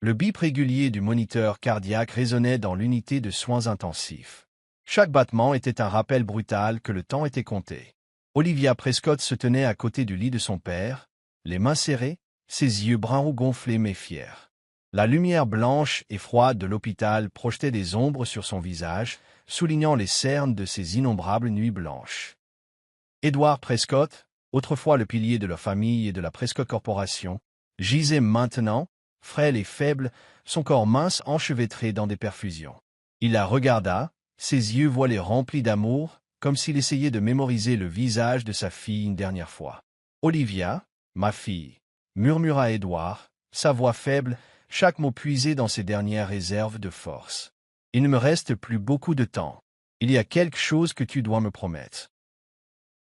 Le bip régulier du moniteur cardiaque résonnait dans l'unité de soins intensifs. Chaque battement était un rappel brutal que le temps était compté. Olivia Prescott se tenait à côté du lit de son père, les mains serrées, ses yeux bruns gonflés mais fiers. La lumière blanche et froide de l'hôpital projetait des ombres sur son visage, soulignant les cernes de ses innombrables nuits blanches. Edward Prescott, autrefois le pilier de leur famille et de la Prescott Corporation, gisait maintenant, frêle et faible, son corps mince enchevêtré dans des perfusions. Il la regarda, ses yeux voilés remplis d'amour, comme s'il essayait de mémoriser le visage de sa fille une dernière fois. « Olivia, ma fille » murmura Edward, sa voix faible, chaque mot puisé dans ses dernières réserves de force. « Il ne me reste plus beaucoup de temps. Il y a quelque chose que tu dois me promettre. »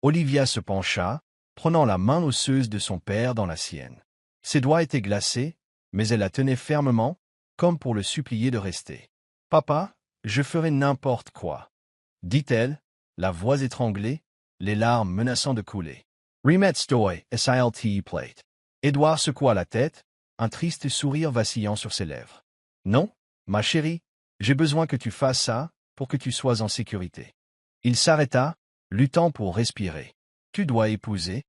Olivia se pencha, prenant la main osseuse de son père dans la sienne. Ses doigts étaient glacés, mais elle la tenait fermement, comme pour le supplier de rester. « Papa, je ferai n'importe quoi, » dit-elle, la voix étranglée, les larmes menaçant de couler. « Remet stoy, silt plate. » Edward secoua la tête, un triste sourire vacillant sur ses lèvres. « Non, ma chérie, j'ai besoin que tu fasses ça pour que tu sois en sécurité. » Il s'arrêta, luttant pour respirer. « Tu dois épouser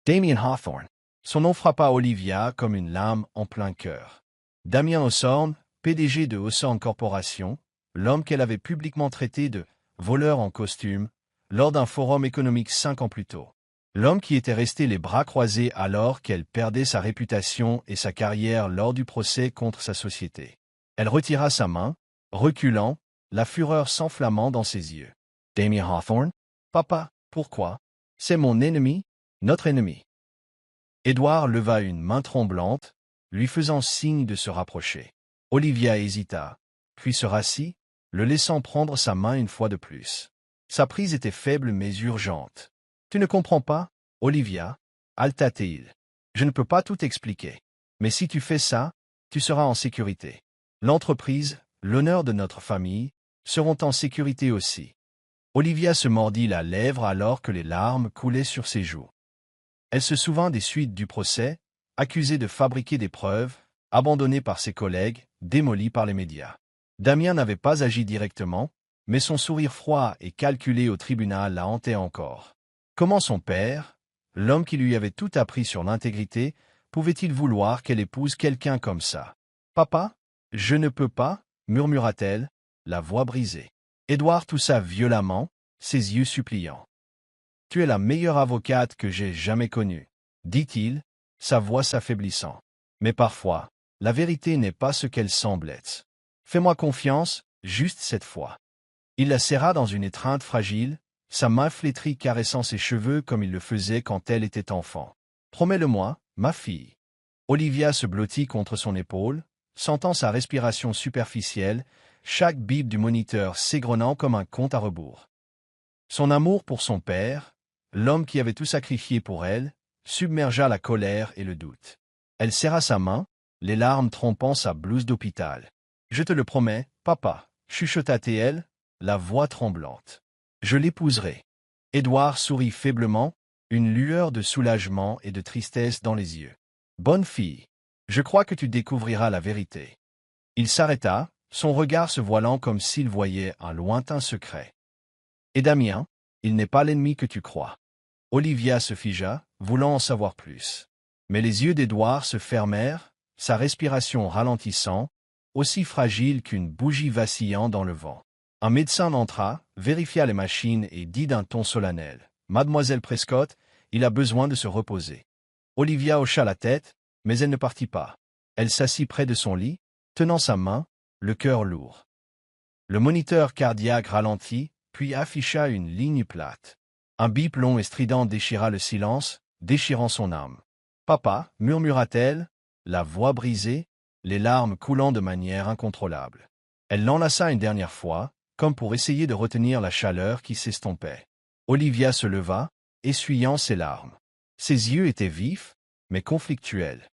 Damien Hawthorne. » Son nom frappa Olivia comme une lame en plein cœur. Damien Hawthorne, PDG de Hawthorne Corporation, l'homme qu'elle avait publiquement traité de voleur en costume lors d'un forum économique 5 ans plus tôt. L'homme qui était resté les bras croisés alors qu'elle perdait sa réputation et sa carrière lors du procès contre sa société. Elle retira sa main, reculant, la fureur s'enflammant dans ses yeux. « Damien Hawthorne? Papa, pourquoi? C'est mon ennemi, notre ennemi. » Edward leva une main tremblante, lui faisant signe de se rapprocher. Olivia hésita, puis se rassit, le laissant prendre sa main une fois de plus. Sa prise était faible mais urgente. « Tu ne comprends pas, Olivia » halta-t-il. « Je ne peux pas tout expliquer. Mais si tu fais ça, tu seras en sécurité. L'entreprise, l'honneur de notre famille, seront en sécurité aussi. » Olivia se mordit la lèvre alors que les larmes coulaient sur ses joues. Elle se souvint des suites du procès, accusée de fabriquer des preuves, abandonnée par ses collègues, démolie par les médias. Damien n'avait pas agi directement, mais son sourire froid et calculé au tribunal la hantait encore. Comment son père, l'homme qui lui avait tout appris sur l'intégrité, pouvait-il vouloir qu'elle épouse quelqu'un comme ça? « Papa, je ne peux pas, » murmura-t-elle, la voix brisée. Edward toussa violemment, ses yeux suppliants. « Tu es la meilleure avocate que j'ai jamais connue, » dit-il, sa voix s'affaiblissant. « Mais parfois, la vérité n'est pas ce qu'elle semble être. Fais-moi confiance, juste cette fois. » Il la serra dans une étreinte fragile, sa main flétrie caressant ses cheveux comme il le faisait quand elle était enfant. « Promets-le-moi, ma fille. » Olivia se blottit contre son épaule, sentant sa respiration superficielle, chaque bip du moniteur s'égrenant comme un compte à rebours. Son amour pour son père, l'homme qui avait tout sacrifié pour elle, submergea la colère et le doute. Elle serra sa main, les larmes trompant sa blouse d'hôpital. « Je te le promets, papa, » chuchota-t-elle, la voix tremblante. « Je l'épouserai. » Edward sourit faiblement, une lueur de soulagement et de tristesse dans les yeux. « Bonne fille, je crois que tu découvriras la vérité. » Il s'arrêta, son regard se voilant comme s'il voyait un lointain secret. « Et Damien, il n'est pas l'ennemi que tu crois. » Olivia se figea, voulant en savoir plus. Mais les yeux d'Edward se fermèrent, sa respiration ralentissant, aussi fragile qu'une bougie vacillant dans le vent. Un médecin entra, vérifia les machines et dit d'un ton solennel. « Mademoiselle Prescott, il a besoin de se reposer. » Olivia hocha la tête, mais elle ne partit pas. Elle s'assit près de son lit, tenant sa main, le cœur lourd. Le moniteur cardiaque ralentit, puis afficha une ligne plate. Un bip long et strident déchira le silence, déchirant son âme. « Papa » murmura-t-elle, la voix brisée, les larmes coulant de manière incontrôlable. Elle l'enlaça une dernière fois, comme pour essayer de retenir la chaleur qui s'estompait. Olivia se leva, essuyant ses larmes. Ses yeux étaient vifs, mais conflictuels.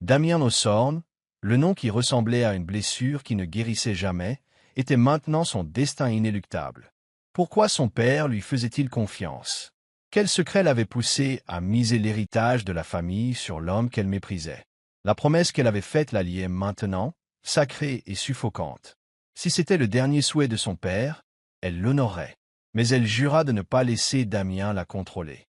Damien Hawthorne, le nom qui ressemblait à une blessure qui ne guérissait jamais, était maintenant son destin inéluctable. Pourquoi son père lui faisait-il confiance? Quel secret l'avait poussé à miser l'héritage de la famille sur l'homme qu'elle méprisait? La promesse qu'elle avait faite la liait maintenant, sacrée et suffocante. Si c'était le dernier souhait de son père, elle l'honorerait. Mais elle jura de ne pas laisser Damien la contrôler.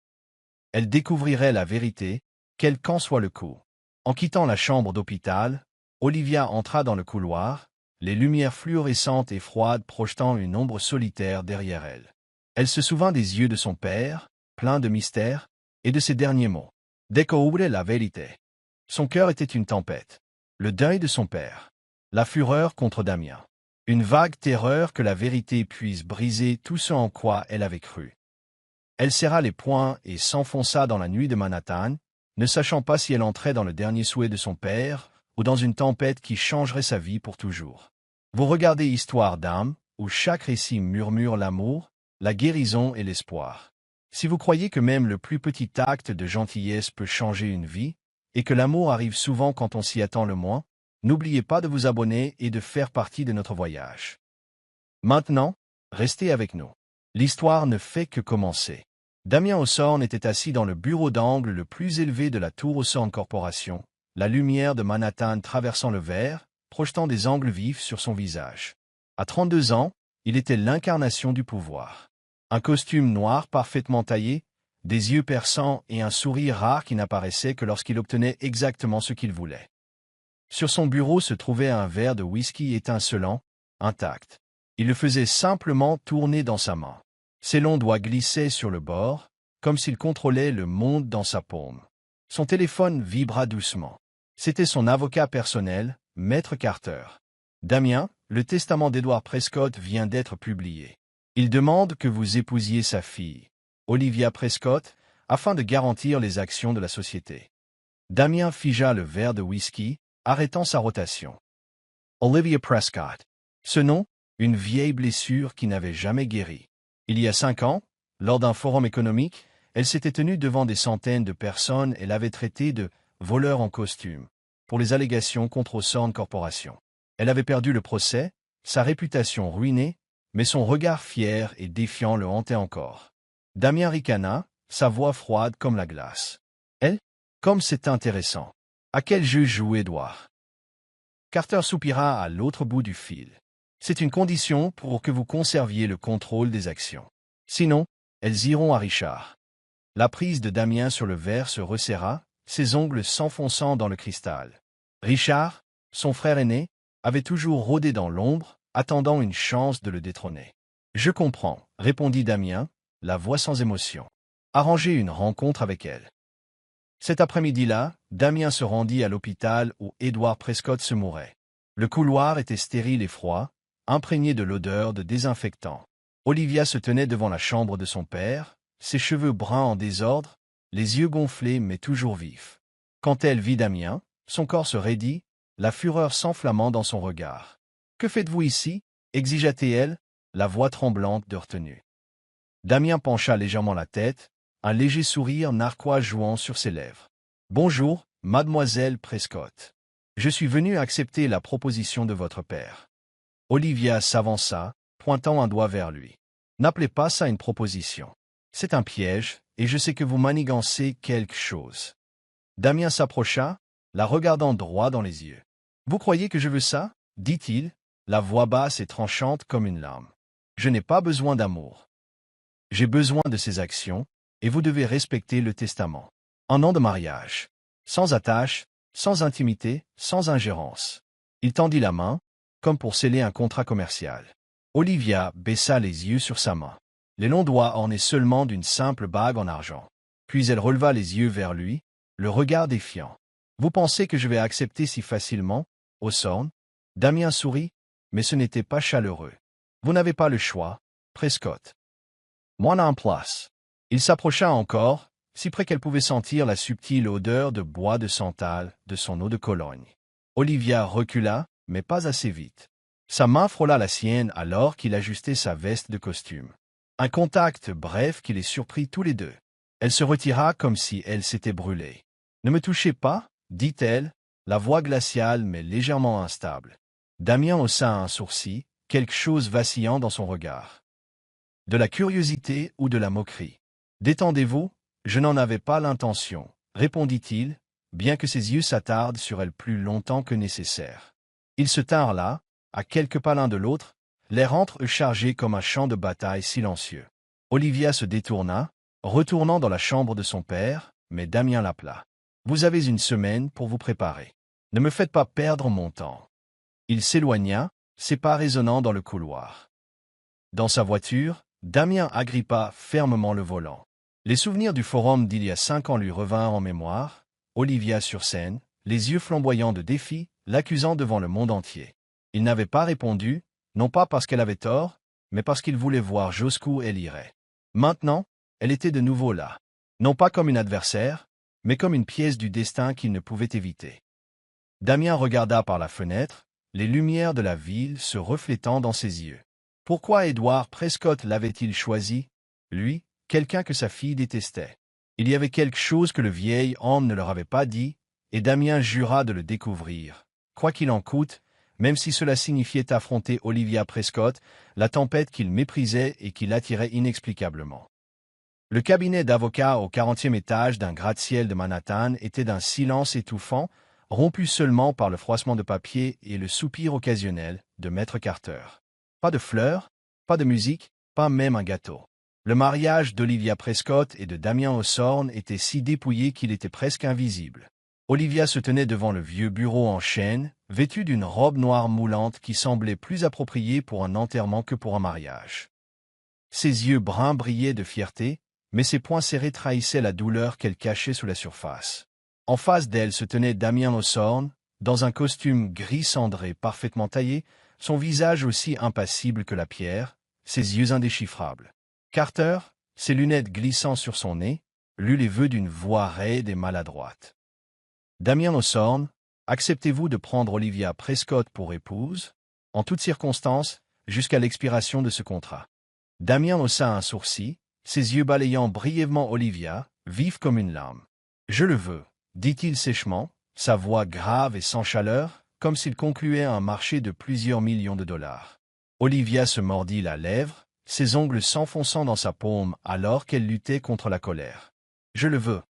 Elle découvrirait la vérité, quel qu'en soit le coût. En quittant la chambre d'hôpital, Olivia entra dans le couloir, les lumières fluorescentes et froides projetant une ombre solitaire derrière elle. Elle se souvint des yeux de son père, pleins de mystère, et de ses derniers mots. Découvre la vérité. Son cœur était une tempête. Le deuil de son père. La fureur contre Damien. Une vague terreur que la vérité puisse briser tout ce en quoi elle avait cru. Elle serra les poings et s'enfonça dans la nuit de Manhattan, ne sachant pas si elle entrait dans le dernier souhait de son père ou dans une tempête qui changerait sa vie pour toujours. Vous regardez Histoire d'âme, où chaque récit murmure l'amour, la guérison et l'espoir. Si vous croyez que même le plus petit acte de gentillesse peut changer une vie, et que l'amour arrive souvent quand on s'y attend le moins, n'oubliez pas de vous abonner et de faire partie de notre voyage. Maintenant, restez avec nous. L'histoire ne fait que commencer. Damien Hawthorne était assis dans le bureau d'angle le plus élevé de la Tour Hawthorne Corporation, la lumière de Manhattan traversant le verre, projetant des angles vifs sur son visage. À 32 ans, il était l'incarnation du pouvoir. Un costume noir parfaitement taillé, des yeux perçants et un sourire rare qui n'apparaissait que lorsqu'il obtenait exactement ce qu'il voulait. Sur son bureau se trouvait un verre de whisky étincelant, intact. Il le faisait simplement tourner dans sa main. Ses longs doigts glissaient sur le bord, comme s'il contrôlait le monde dans sa paume. Son téléphone vibra doucement. C'était son avocat personnel, Maître Carter. Damien, le testament d'Edward Prescott vient d'être publié. Il demande que vous épousiez sa fille, Olivia Prescott, afin de garantir les actions de la société. Damien figea le verre de whisky, arrêtant sa rotation. Olivia Prescott. Ce nom, une vieille blessure qui n'avait jamais guéri. Il y a 5 ans, lors d'un forum économique, elle s'était tenue devant des centaines de personnes et l'avait traité de « voleur en costume » pour les allégations contre Hawthorne Corporation. Elle avait perdu le procès, sa réputation ruinée, mais son regard fier et défiant le hantait encore. Damien ricana, sa voix froide comme la glace. Elle? Comme c'est intéressant. À quel jeu joue Edward? Carter soupira à l'autre bout du fil. C'est une condition pour que vous conserviez le contrôle des actions. Sinon, elles iront à Richard. La prise de Damien sur le verre se resserra, ses ongles s'enfonçant dans le cristal. Richard, son frère aîné, avait toujours rôdé dans l'ombre, attendant une chance de le détrôner. Je comprends, répondit Damien, la voix sans émotion. Arrangez une rencontre avec elle. Cet après-midi-là, Damien se rendit à l'hôpital où Edward Prescott se mourait. Le couloir était stérile et froid, imprégné de l'odeur de désinfectant. Olivia se tenait devant la chambre de son père, ses cheveux bruns en désordre, les yeux gonflés mais toujours vifs. Quand elle vit Damien, son corps se raidit, la fureur s'enflammant dans son regard. « Que faites-vous ici » exigea-t-elle, la voix tremblante de retenue. Damien pencha légèrement la tête, un léger sourire narquois jouant sur ses lèvres. « Bonjour, mademoiselle Prescott. Je suis venu accepter la proposition de votre père. » Olivia s'avança, pointant un doigt vers lui. « N'appelez pas ça une proposition. C'est un piège, et je sais que vous manigancez quelque chose. » Damien s'approcha, la regardant droit dans les yeux. « Vous croyez que je veux ça » dit-il, la voix basse et tranchante comme une lame. « Je n'ai pas besoin d'amour. J'ai besoin de ses actions, et vous devez respecter le testament. Un an de mariage. Sans attache, sans intimité, sans ingérence. » Il tendit la main, comme pour sceller un contrat commercial. Olivia baissa les yeux sur sa main. Les longs doigts ornés seulement d'une simple bague en argent. Puis elle releva les yeux vers lui, le regard défiant. « Vous pensez que je vais accepter si facilement, Hawthorne » Damien sourit, mais ce n'était pas chaleureux. « Vous n'avez pas le choix, Prescott. » Moi en place. Il s'approcha encore, si près qu'elle pouvait sentir la subtile odeur de bois de santal de son eau de Cologne. Olivia recula, mais pas assez vite. Sa main frôla la sienne alors qu'il ajustait sa veste de costume. Un contact bref qui les surprit tous les deux. Elle se retira comme si elle s'était brûlée. « Ne me touchez pas, dit-elle, la voix glaciale mais légèrement instable. Damien haussa un sourcil, quelque chose vacillant dans son regard. De la curiosité ou de la moquerie. « Détendez-vous, je n'en avais pas l'intention, répondit-il, bien que ses yeux s'attardent sur elle plus longtemps que nécessaire. Ils se tinrent là, à quelques pas l'un de l'autre, l'air entre eux chargé comme un champ de bataille silencieux. Olivia se détourna, retournant dans la chambre de son père, mais Damien l'appela. « Vous avez une semaine pour vous préparer. Ne me faites pas perdre mon temps. » Il s'éloigna, ses pas résonnant dans le couloir. Dans sa voiture, Damien agrippa fermement le volant. Les souvenirs du forum d'il y a 5 ans lui revinrent en mémoire, Olivia sur scène, les yeux flamboyants de défi, l'accusant devant le monde entier. Il n'avait pas répondu, non pas parce qu'elle avait tort, mais parce qu'il voulait voir jusqu'où elle irait. Maintenant, elle était de nouveau là, non pas comme une adversaire, mais comme une pièce du destin qu'il ne pouvait éviter. Damien regarda par la fenêtre, les lumières de la ville se reflétant dans ses yeux. Pourquoi Edward Prescott l'avait-il choisi, lui, quelqu'un que sa fille détestait? Il y avait quelque chose que le vieil homme ne leur avait pas dit, et Damien jura de le découvrir, quoi qu'il en coûte, même si cela signifiait affronter Olivia Prescott, la tempête qu'il méprisait et qui l'attirait inexplicablement. Le cabinet d'avocat au 40e étage d'un gratte-ciel de Manhattan était d'un silence étouffant, rompu seulement par le froissement de papier et le soupir occasionnel de Maître Carter. Pas de fleurs, pas de musique, pas même un gâteau. Le mariage d'Olivia Prescott et de Damien Hawthorne était si dépouillé qu'il était presque invisible. Olivia se tenait devant le vieux bureau en chêne, vêtue d'une robe noire moulante qui semblait plus appropriée pour un enterrement que pour un mariage. Ses yeux bruns brillaient de fierté, mais ses poings serrés trahissaient la douleur qu'elle cachait sous la surface. En face d'elle se tenait Damien Hawthorne, dans un costume gris cendré parfaitement taillé, son visage aussi impassible que la pierre, ses yeux indéchiffrables. Carter, ses lunettes glissant sur son nez, lut les vœux d'une voix raide et maladroite. « Damien Hawthorne, acceptez-vous de prendre Olivia Prescott pour épouse, en toutes circonstances, jusqu'à l'expiration de ce contrat ?» Damien haussa un sourcil, ses yeux balayant brièvement Olivia, vifs comme une lame. « Je le veux, » dit-il sèchement, sa voix grave et sans chaleur, comme s'il concluait un marché de plusieurs millions de dollars. Olivia se mordit la lèvre, ses ongles s'enfonçant dans sa paume alors qu'elle luttait contre la colère. « Je le veux, »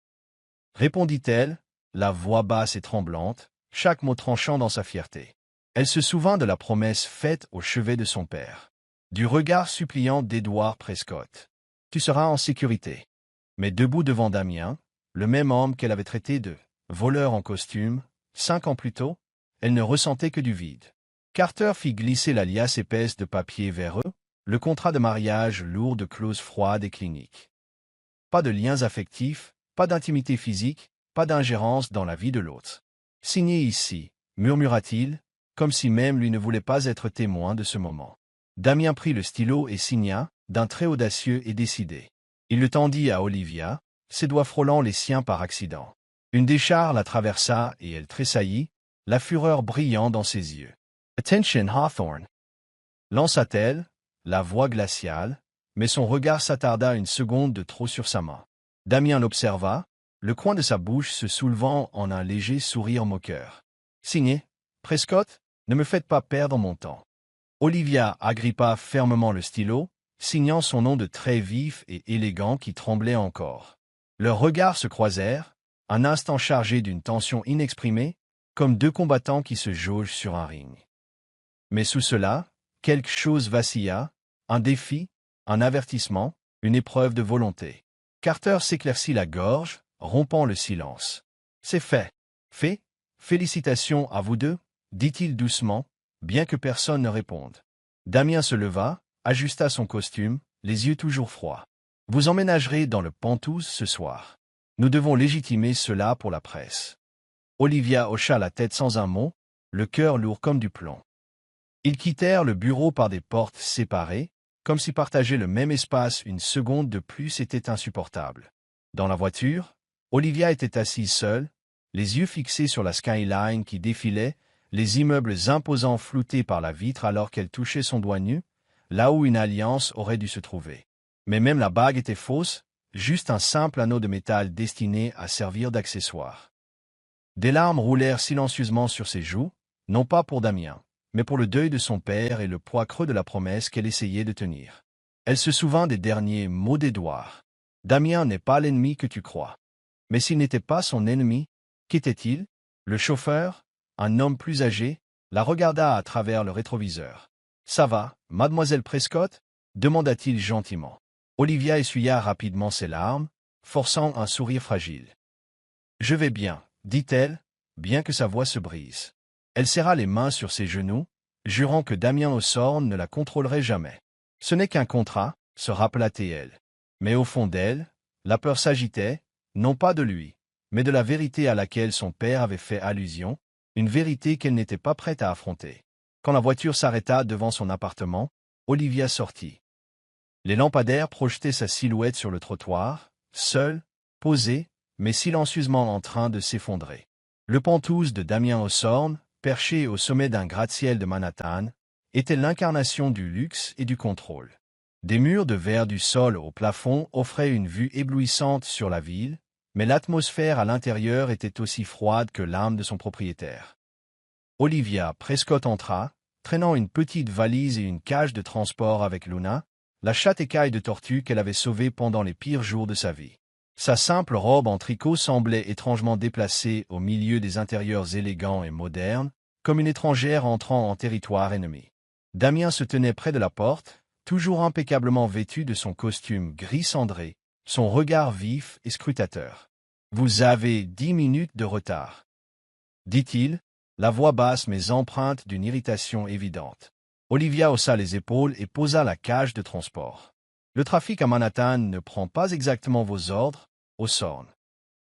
répondit-elle, la voix basse et tremblante, chaque mot tranchant dans sa fierté. Elle se souvint de la promesse faite au chevet de son père, du regard suppliant d'Edward Prescott. « Tu seras en sécurité. » Mais debout devant Damien, le même homme qu'elle avait traité de voleur en costume, 5 ans plus tôt, elle ne ressentait que du vide. Carter fit glisser la liasse épaisse de papier vers eux, le contrat de mariage lourd de clauses froides et cliniques. Pas de liens affectifs, pas d'intimité physique, pas d'ingérence dans la vie de l'autre. « Signez ici, » murmura-t-il, comme si même lui ne voulait pas être témoin de ce moment. Damien prit le stylo et signa, d'un trait audacieux et décidé. Il le tendit à Olivia, ses doigts frôlant les siens par accident. Une décharge la traversa et elle tressaillit, la fureur brillant dans ses yeux. « Attention, Hawthorne !» lança-t-elle, la voix glaciale, mais son regard s'attarda une seconde de trop sur sa main. Damien l'observa, le coin de sa bouche se soulevant en un léger sourire moqueur. « Signez, Prescott, ne me faites pas perdre mon temps. » Olivia agrippa fermement le stylo, signant son nom de traits vifs et élégants qui tremblait encore. Leurs regards se croisèrent, un instant chargé d'une tension inexprimée, comme deux combattants qui se jaugent sur un ring. Mais sous cela, quelque chose vacilla, un défi, un avertissement, une épreuve de volonté. Carter s'éclaircit la gorge, rompant le silence. « C'est fait. Fait. Félicitations à vous deux, » dit-il doucement, bien que personne ne réponde. Damien se leva, ajusta son costume, les yeux toujours froids. « Vous emménagerez dans le Penthouse ce soir. Nous devons légitimer cela pour la presse. » Olivia hocha la tête sans un mot, le cœur lourd comme du plomb. Ils quittèrent le bureau par des portes séparées, comme si partager le même espace une seconde de plus était insupportable. Dans la voiture, Olivia était assise seule, les yeux fixés sur la skyline qui défilait, les immeubles imposants floutés par la vitre alors qu'elle touchait son doigt nu, là où une alliance aurait dû se trouver. Mais même la bague était fausse, juste un simple anneau de métal destiné à servir d'accessoire. Des larmes roulèrent silencieusement sur ses joues, non pas pour Damien, mais pour le deuil de son père et le poids creux de la promesse qu'elle essayait de tenir. Elle se souvint des derniers mots d'Édouard. « Damien n'est pas l'ennemi que tu crois. » Mais s'il n'était pas son ennemi, Qu'était-il? Le chauffeur, un homme plus âgé, la regarda à travers le rétroviseur. « Ça va, mademoiselle Prescott ?» demanda-t-il gentiment. Olivia essuya rapidement ses larmes, forçant un sourire fragile. « Je vais bien, dit-elle, bien que sa voix se brise. Elle serra les mains sur ses genoux, jurant que Damien Hawthorne ne la contrôlerait jamais. Ce n'est qu'un contrat, se rappela-t-elle. Mais au fond d'elle, la peur s'agitait, non pas de lui, mais de la vérité à laquelle son père avait fait allusion, une vérité qu'elle n'était pas prête à affronter. Quand la voiture s'arrêta devant son appartement, Olivia sortit. Les lampadaires projetaient sa silhouette sur le trottoir, seule, posée, mais silencieusement en train de s'effondrer. Le Penthouse de Damien Hawthorne, perché au sommet d'un gratte-ciel de Manhattan, était l'incarnation du luxe et du contrôle. Des murs de verre du sol au plafond offraient une vue éblouissante sur la ville, mais l'atmosphère à l'intérieur était aussi froide que l'âme de son propriétaire. Olivia Prescott entra, traînant une petite valise et une cage de transport avec Luna, la chatte écaille de tortue qu'elle avait sauvée pendant les pires jours de sa vie. Sa simple robe en tricot semblait étrangement déplacée au milieu des intérieurs élégants et modernes, comme une étrangère entrant en territoire ennemi. Damien se tenait près de la porte, toujours impeccablement vêtu de son costume gris cendré, son regard vif et scrutateur. « Vous avez 10 minutes de retard, » dit-il, la voix basse mais empreinte d'une irritation évidente. Olivia haussa les épaules et posa la cage de transport. « Le trafic à Manhattan ne prend pas exactement vos ordres, Hawthorne. »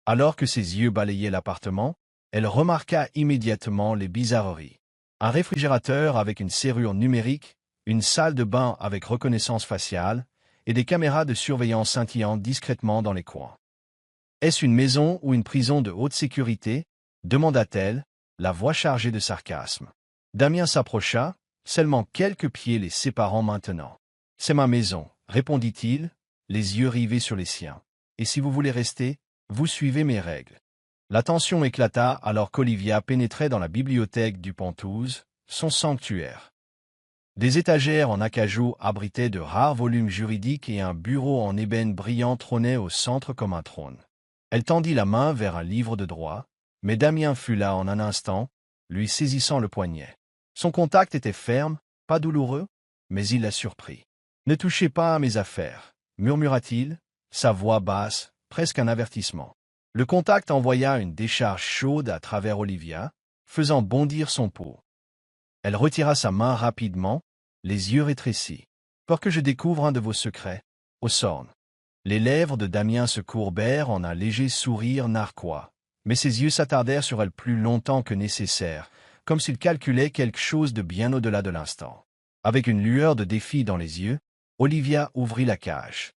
Alors que ses yeux balayaient l'appartement, elle remarqua immédiatement les bizarreries. Un réfrigérateur avec une serrure numérique, une salle de bain avec reconnaissance faciale, et des caméras de surveillance scintillant discrètement dans les coins. « Est-ce une maison ou une prison de haute sécurité ?» demanda-t-elle, la voix chargée de sarcasme. Damien s'approcha, seulement quelques pieds les séparant maintenant. « C'est ma maison, » répondit-il, les yeux rivés sur les siens. « Et si vous voulez rester, vous suivez mes règles. » La tension éclata alors qu'Olivia pénétrait dans la bibliothèque du Penthouse, son sanctuaire. Des étagères en acajou abritaient de rares volumes juridiques et un bureau en ébène brillant trônait au centre comme un trône. Elle tendit la main vers un livre de droit, mais Damien fut là en un instant, lui saisissant le poignet. Son contact était ferme, pas douloureux, mais il la surprit. « Ne touchez pas à mes affaires, » murmura-t-il, sa voix basse, presque un avertissement. Le contact envoya une décharge chaude à travers Olivia, faisant bondir son pouls. Elle retira sa main rapidement, les yeux rétrécis. « Pour que je découvre un de vos secrets, Hawthorne. » Les lèvres de Damien se courbèrent en un léger sourire narquois, mais ses yeux s'attardèrent sur elle plus longtemps que nécessaire, comme s'il calculait quelque chose de bien au-delà de l'instant. Avec une lueur de défi dans les yeux, Olivia ouvrit la cage.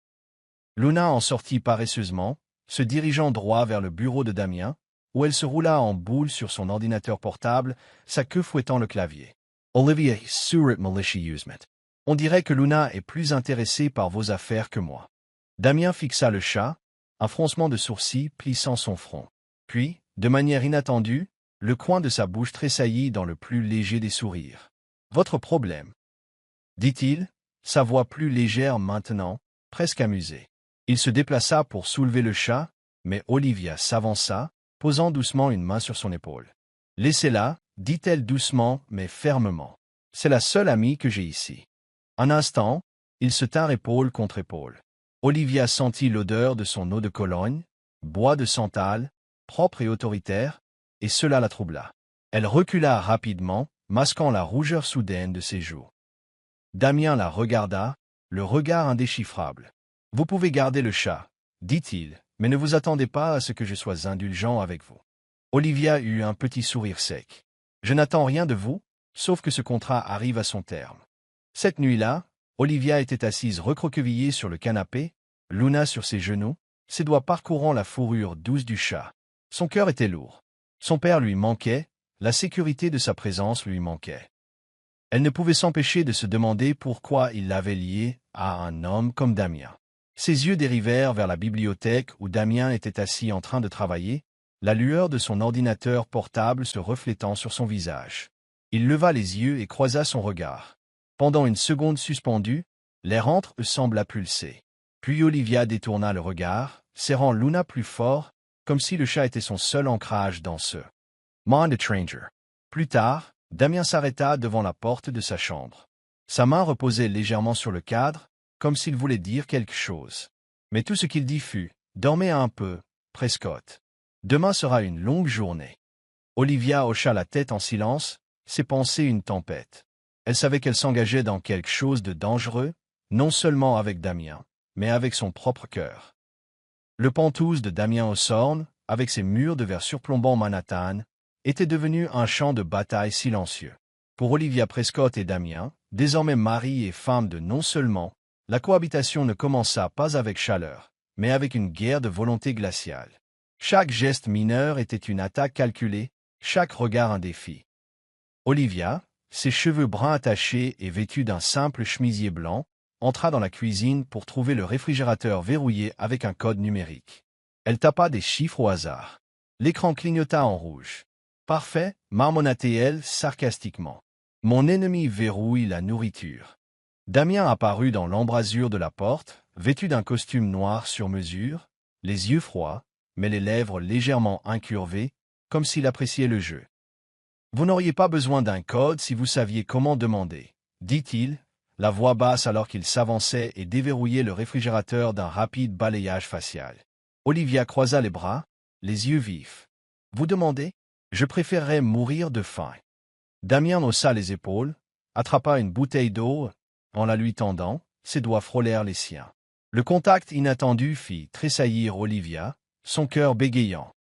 Luna en sortit paresseusement, se dirigeant droit vers le bureau de Damien, où elle se roula en boule sur son ordinateur portable, sa queue fouettant le clavier. Olivia surit maliciusement. On dirait que Luna est plus intéressée par vos affaires que moi. Damien fixa le chat, un froncement de sourcils plissant son front. Puis, de manière inattendue, le coin de sa bouche tressaillit dans le plus léger des sourires. « Votre problème ?» dit-il, sa voix plus légère maintenant, presque amusée. Il se déplaça pour soulever le chat, mais Olivia s'avança, posant doucement une main sur son épaule. « Laissez-la, » dit-elle doucement mais fermement. « C'est la seule amie que j'ai ici. » Un instant, ils se tinrent épaule contre épaule. Olivia sentit l'odeur de son eau de Cologne, bois de santal, propre et autoritaire, et cela la troubla. Elle recula rapidement, masquant la rougeur soudaine de ses joues. Damien la regarda, le regard indéchiffrable. « Vous pouvez garder le chat, » dit-il, « mais ne vous attendez pas à ce que je sois indulgent avec vous. » Olivia eut un petit sourire sec. « Je n'attends rien de vous, sauf que ce contrat arrive à son terme. » Cette nuit-là, Olivia était assise recroquevillée sur le canapé, Luna sur ses genoux, ses doigts parcourant la fourrure douce du chat. Son cœur était lourd. Son père lui manquait, la sécurité de sa présence lui manquait. Elle ne pouvait s'empêcher de se demander pourquoi il l'avait liée à un homme comme Damien. Ses yeux dérivèrent vers la bibliothèque où Damien était assis en train de travailler, la lueur de son ordinateur portable se reflétant sur son visage. Il leva les yeux et croisa son regard. Pendant une seconde suspendue, l'air entre eux sembla pulser. Puis Olivia détourna le regard, serrant Luna plus fort, comme si le chat était son seul ancrage dans ce monde étranger. Plus tard, Damien s'arrêta devant la porte de sa chambre. Sa main reposait légèrement sur le cadre, comme s'il voulait dire quelque chose. Mais tout ce qu'il dit fut « Dormez un peu, Prescott. Demain sera une longue journée. » Olivia hocha la tête en silence, ses pensées une tempête. Elle savait qu'elle s'engageait dans quelque chose de dangereux, non seulement avec Damien, mais avec son propre cœur. Le Penthouse de Damien Hawthorne, avec ses murs de verre surplombant Manhattan, était devenu un champ de bataille silencieux. Pour Olivia Prescott et Damien, désormais mari et femme de non seulement, la cohabitation ne commença pas avec chaleur, mais avec une guerre de volonté glaciale. Chaque geste mineur était une attaque calculée, chaque regard un défi. Olivia, ses cheveux bruns attachés et vêtue d'un simple chemisier blanc, entra dans la cuisine pour trouver le réfrigérateur verrouillé avec un code numérique. Elle tapa des chiffres au hasard. L'écran clignota en rouge. « Parfait », marmonna-t-elle sarcastiquement. « Mon ennemi verrouille la nourriture. » Damien apparut dans l'embrasure de la porte, vêtu d'un costume noir sur mesure, les yeux froids, mais les lèvres légèrement incurvées, comme s'il appréciait le jeu. « Vous n'auriez pas besoin d'un code si vous saviez comment demander, » dit-il, la voix basse alors qu'il s'avançait et déverrouillait le réfrigérateur d'un rapide balayage facial. Olivia croisa les bras, les yeux vifs. « Vous demandez ? Je préférerais mourir de faim. » Damien haussa les épaules, attrapa une bouteille d'eau, en la lui tendant, ses doigts frôlèrent les siens. Le contact inattendu fit tressaillir Olivia, son cœur bégayant.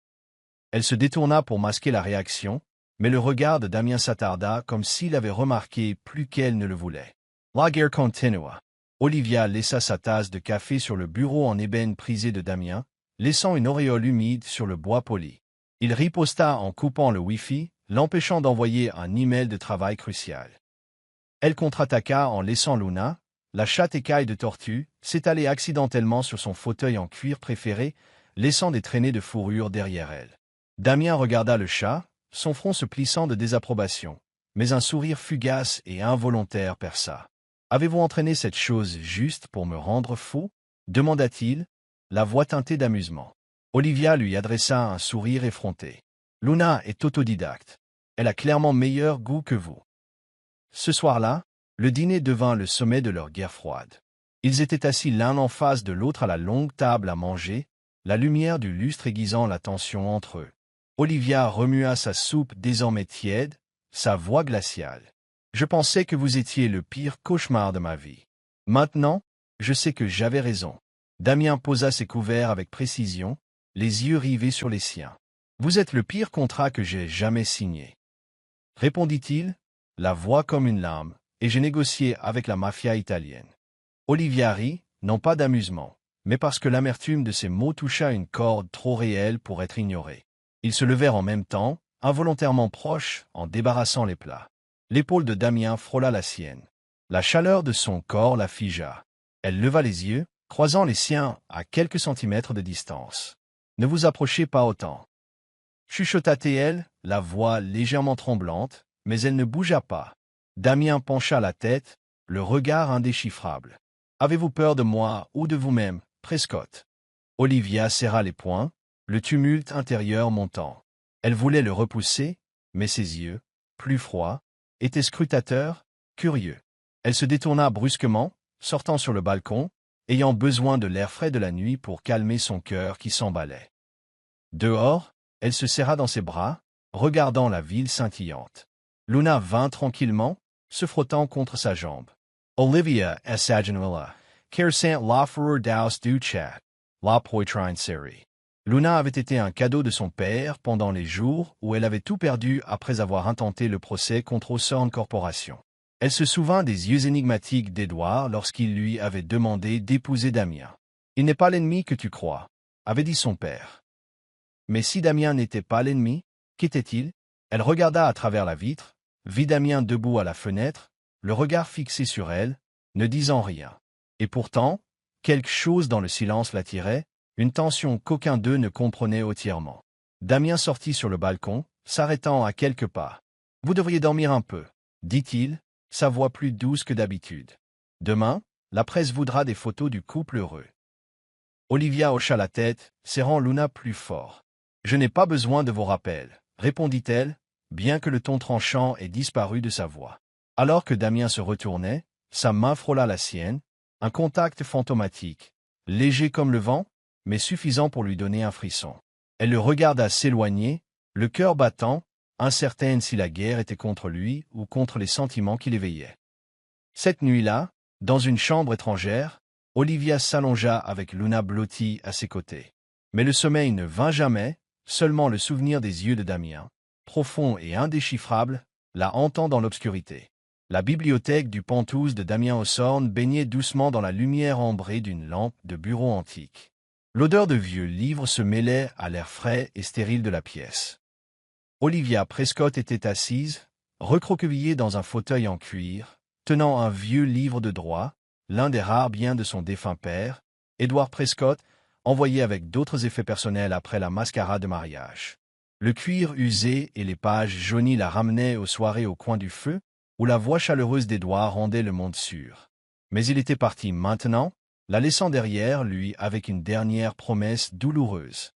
Elle se détourna pour masquer la réaction, mais le regard de Damien s'attarda comme s'il avait remarqué plus qu'elle ne le voulait. La guerre continua. Olivia laissa sa tasse de café sur le bureau en ébène prisé de Damien, laissant une auréole humide sur le bois poli. Il riposta en coupant le Wi-Fi, l'empêchant d'envoyer un email de travail crucial. Elle contre-attaqua en laissant Luna, la chatte écaille de tortue, s'étaler accidentellement sur son fauteuil en cuir préféré, laissant des traînées de fourrure derrière elle. Damien regarda le chat, son front se plissant de désapprobation, mais un sourire fugace et involontaire perça. « Avez-vous entraîné cette chose juste pour me rendre fou ?» demanda-t-il, la voix teintée d'amusement. Olivia lui adressa un sourire effronté. « Luna est autodidacte. Elle a clairement meilleur goût que vous. » Ce soir-là, le dîner devint le sommet de leur guerre froide. Ils étaient assis l'un en face de l'autre à la longue table à manger, la lumière du lustre aiguisant la tension entre eux. Olivia remua sa soupe désormais tiède, sa voix glaciale. « Je pensais que vous étiez le pire cauchemar de ma vie. Maintenant, je sais que j'avais raison. » Damien posa ses couverts avec précision, les yeux rivés sur les siens. « Vous êtes le pire contrat que j'ai jamais signé. » Répondit-il, la voix comme une lame, et j'ai négocié avec la mafia italienne. Olivia rit, non pas d'amusement, mais parce que l'amertume de ses mots toucha une corde trop réelle pour être ignorée. Ils se levèrent en même temps, involontairement proches, en débarrassant les plats. L'épaule de Damien frôla la sienne. La chaleur de son corps la figea. Elle leva les yeux, croisant les siens à quelques centimètres de distance. « Ne vous approchez pas autant. » chuchota-t-elle, la voix légèrement tremblante, mais elle ne bougea pas. Damien pencha la tête, le regard indéchiffrable. « Avez-vous peur de moi ou de vous-même, Prescott ?» Olivia serra les poings, le tumulte intérieur montant. Elle voulait le repousser, mais ses yeux, plus froids, étaient scrutateurs, curieux. Elle se détourna brusquement, sortant sur le balcon, ayant besoin de l'air frais de la nuit pour calmer son cœur qui s'emballait. Dehors, elle se serra dans ses bras, regardant la ville scintillante. Luna vint tranquillement, se frottant contre sa jambe. Olivia Sajanwilla, Kersant la fureur daus du chat, la poitrine série. Luna avait été un cadeau de son père pendant les jours où elle avait tout perdu après avoir intenté le procès contre Hawthorne Corporation. Elle se souvint des yeux énigmatiques d'Edward lorsqu'il lui avait demandé d'épouser Damien. « Il n'est pas l'ennemi que tu crois », avait dit son père. Mais si Damien n'était pas l'ennemi, qu'était-il? Elle regarda à travers la vitre, vit Damien debout à la fenêtre, le regard fixé sur elle, ne disant rien. Et pourtant, quelque chose dans le silence l'attirait, une tension qu'aucun d'eux ne comprenait entièrement. Damien sortit sur le balcon, s'arrêtant à quelques pas. « Vous devriez dormir un peu, » dit-il, sa voix plus douce que d'habitude. « Demain, la presse voudra des photos du couple heureux. » Olivia hocha la tête, serrant Luna plus fort. Je n'ai pas besoin de vos rappels, répondit-elle, bien que le ton tranchant ait disparu de sa voix. Alors que Damien se retournait, sa main frôla la sienne, un contact fantomatique, léger comme le vent, mais suffisant pour lui donner un frisson. Elle le regarda s'éloigner, le cœur battant, incertaine si la guerre était contre lui ou contre les sentiments qui l'éveillaient. Cette nuit-là, dans une chambre étrangère, Olivia s'allongea avec Luna blottie à ses côtés. Mais le sommeil ne vint jamais, seulement le souvenir des yeux de Damien, profond et indéchiffrable, la hantant dans l'obscurité. La bibliothèque du Penthouse de Damien Hawthorne baignait doucement dans la lumière ambrée d'une lampe de bureau antique. L'odeur de vieux livres se mêlait à l'air frais et stérile de la pièce. Olivia Prescott était assise, recroquevillée dans un fauteuil en cuir, tenant un vieux livre de droit, l'un des rares biens de son défunt père, Edward Prescott, envoyé avec d'autres effets personnels après la mascarade de mariage. Le cuir usé et les pages jaunies la ramenaient aux soirées au coin du feu, où la voix chaleureuse d'Édouard rendait le monde sûr. Mais il était parti maintenant, la laissant derrière lui avec une dernière promesse douloureuse.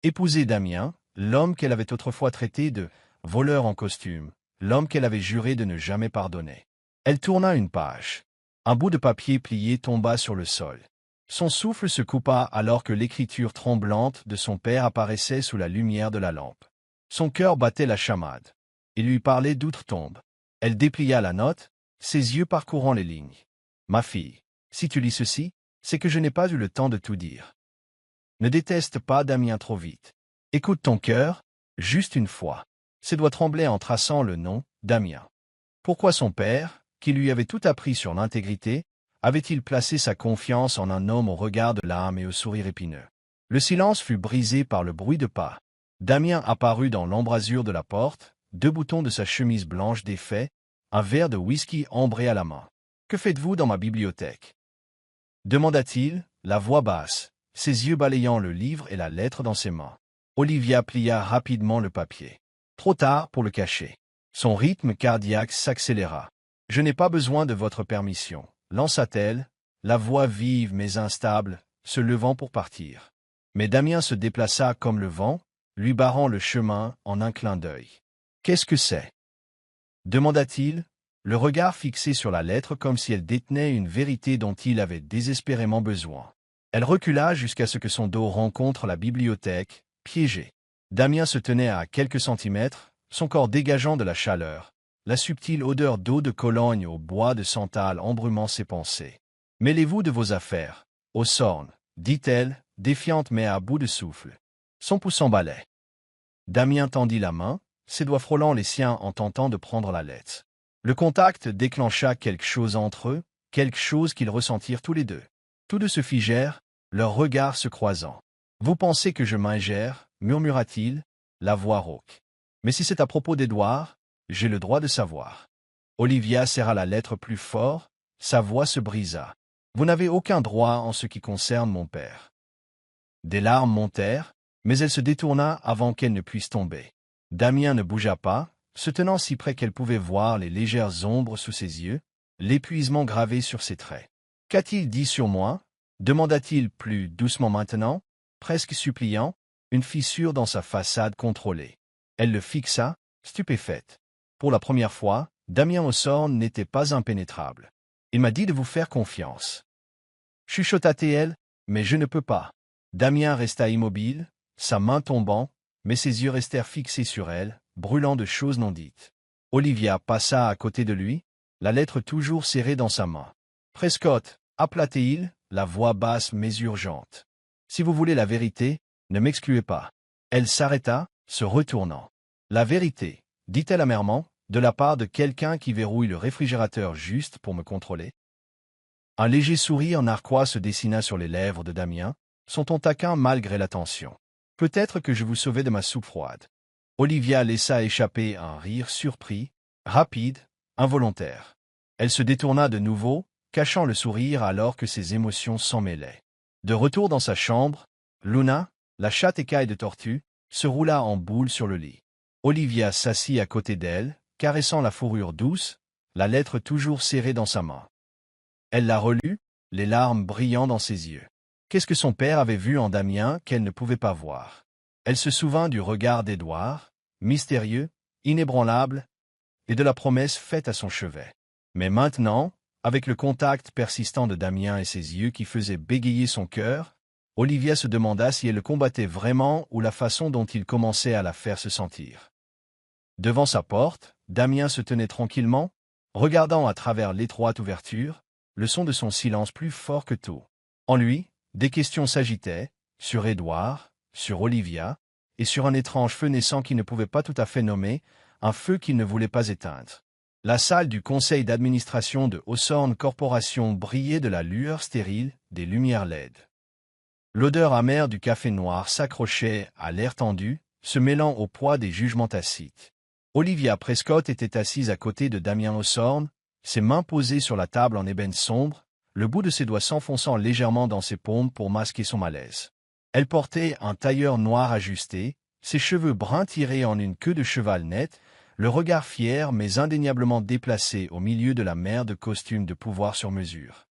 Épouser Damien, l'homme qu'elle avait autrefois traité de voleur en costume, l'homme qu'elle avait juré de ne jamais pardonner. Elle tourna une page. Un bout de papier plié tomba sur le sol. Son souffle se coupa alors que l'écriture tremblante de son père apparaissait sous la lumière de la lampe. Son cœur battait la chamade. Il lui parlait d'outre-tombe. Elle déplia la note, ses yeux parcourant les lignes. « Ma fille, si tu lis ceci, c'est que je n'ai pas eu le temps de tout dire. Ne déteste pas Damien trop vite. Écoute ton cœur, juste une fois. » Ses doigts tremblaient en traçant le nom, Damien. Pourquoi son père, qui lui avait tout appris sur l'intégrité, avait-il placé sa confiance en un homme au regard de l'âme et au sourire épineux? Le silence fut brisé par le bruit de pas. Damien apparut dans l'embrasure de la porte, 2 boutons de sa chemise blanche défaits, un verre de whisky ambré à la main. « Que faites-vous dans ma bibliothèque » demanda-t-il, la voix basse, ses yeux balayant le livre et la lettre dans ses mains. Olivia plia rapidement le papier. Trop tard pour le cacher. Son rythme cardiaque s'accéléra. « Je n'ai pas besoin de votre permission, » lança-t-elle, la voix vive mais instable, se levant pour partir. Mais Damien se déplaça comme le vent, lui barrant le chemin en un clin d'œil. « Qu'est-ce que c'est » demanda-t-il, le regard fixé sur la lettre comme si elle détenait une vérité dont il avait désespérément besoin. Elle recula jusqu'à ce que son dos rencontre la bibliothèque, piégée. Damien se tenait à quelques centimètres, son corps dégageant de la chaleur, la subtile odeur d'eau de Cologne au bois de santal embrumant ses pensées. « Mêlez-vous de vos affaires, Hawthorne, » dit-elle, défiante mais à bout de souffle. Son pouce s'emballait. Damien tendit la main, ses doigts frôlant les siens en tentant de prendre la lettre. Le contact déclencha quelque chose entre eux, quelque chose qu'ils ressentirent tous les deux. Tous deux se figèrent, leurs regards se croisant. « Vous pensez que je m'ingère » murmura-t-il, la voix rauque. « Mais si c'est à propos d'Édouard, j'ai le droit de savoir. » Olivia serra la lettre plus fort, sa voix se brisa. « Vous n'avez aucun droit en ce qui concerne mon père. » Des larmes montèrent, mais elle se détourna avant qu'elle ne puisse tomber. Damien ne bougea pas, se tenant si près qu'elle pouvait voir les légères ombres sous ses yeux, l'épuisement gravé sur ses traits. « Qu'a-t-il dit sur moi » demanda-t-il plus doucement maintenant, presque suppliant, une fissure dans sa façade contrôlée. Elle le fixa, stupéfaite. Pour la première fois, Damien Hawthorne n'était pas impénétrable. « Il m'a dit de vous faire confiance. » chuchota-t-elle, mais je ne peux pas. Damien resta immobile, sa main tombant, mais ses yeux restèrent fixés sur elle, brûlant de choses non dites. Olivia passa à côté de lui, la lettre toujours serrée dans sa main. « Prescott, » appela-t-il, la voix basse mais urgente. « Si vous voulez la vérité, ne m'excluez pas. » Elle s'arrêta, se retournant. « La vérité, » dit-elle amèrement, de la part de quelqu'un qui verrouille le réfrigérateur juste pour me contrôler. Un léger sourire narquois se dessina sur les lèvres de Damien, son ton taquin malgré la tension. « Peut-être que je vous sauvais de ma soupe froide. » Olivia laissa échapper un rire surpris, rapide, involontaire. Elle se détourna de nouveau, cachant le sourire alors que ses émotions s'en mêlaient. De retour dans sa chambre, Luna, la chatte écaille de tortue, se roula en boule sur le lit. Olivia s'assit à côté d'elle, caressant la fourrure douce, la lettre toujours serrée dans sa main. Elle la relut, les larmes brillant dans ses yeux. Qu'est-ce que son père avait vu en Damien qu'elle ne pouvait pas voir? Elle se souvint du regard d'Édouard, mystérieux, inébranlable, et de la promesse faite à son chevet. Mais maintenant, avec le contact persistant de Damien et ses yeux qui faisaient bégayer son cœur, Olivia se demanda si elle le combattait vraiment ou la façon dont il commençait à la faire se sentir. Devant sa porte, Damien se tenait tranquillement, regardant à travers l'étroite ouverture, le son de son silence plus fort que tout. En lui, des questions s'agitaient, sur Édouard, sur Olivia, et sur un étrange feu naissant qu'il ne pouvait pas tout à fait nommer, un feu qu'il ne voulait pas éteindre. La salle du conseil d'administration de Hawthorne Corporation brillait de la lueur stérile des lumières LED. L'odeur amère du café noir s'accrochait à l'air tendu, se mêlant au poids des jugements tacites. Olivia Prescott était assise à côté de Damien Hawthorne, ses mains posées sur la table en ébène sombre, le bout de ses doigts s'enfonçant légèrement dans ses paumes pour masquer son malaise. Elle portait un tailleur noir ajusté, ses cheveux bruns tirés en une queue de cheval nette, le regard fier mais indéniablement déplacé au milieu de la mer de costumes de pouvoir sur mesure.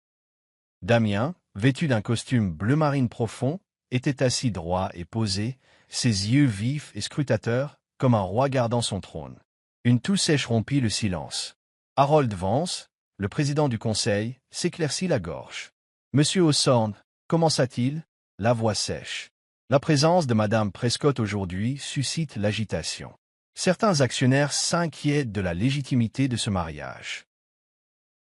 Damien, vêtu d'un costume bleu marine profond, était assis droit et posé, ses yeux vifs et scrutateurs, comme un roi gardant son trône. Une toux sèche rompit le silence. Harold Vance, le président du conseil, s'éclaircit la gorge. « Monsieur Hawthorne, commença-t-il, la voix sèche. La présence de Madame Prescott aujourd'hui suscite l'agitation. Certains actionnaires s'inquiètent de la légitimité de ce mariage. »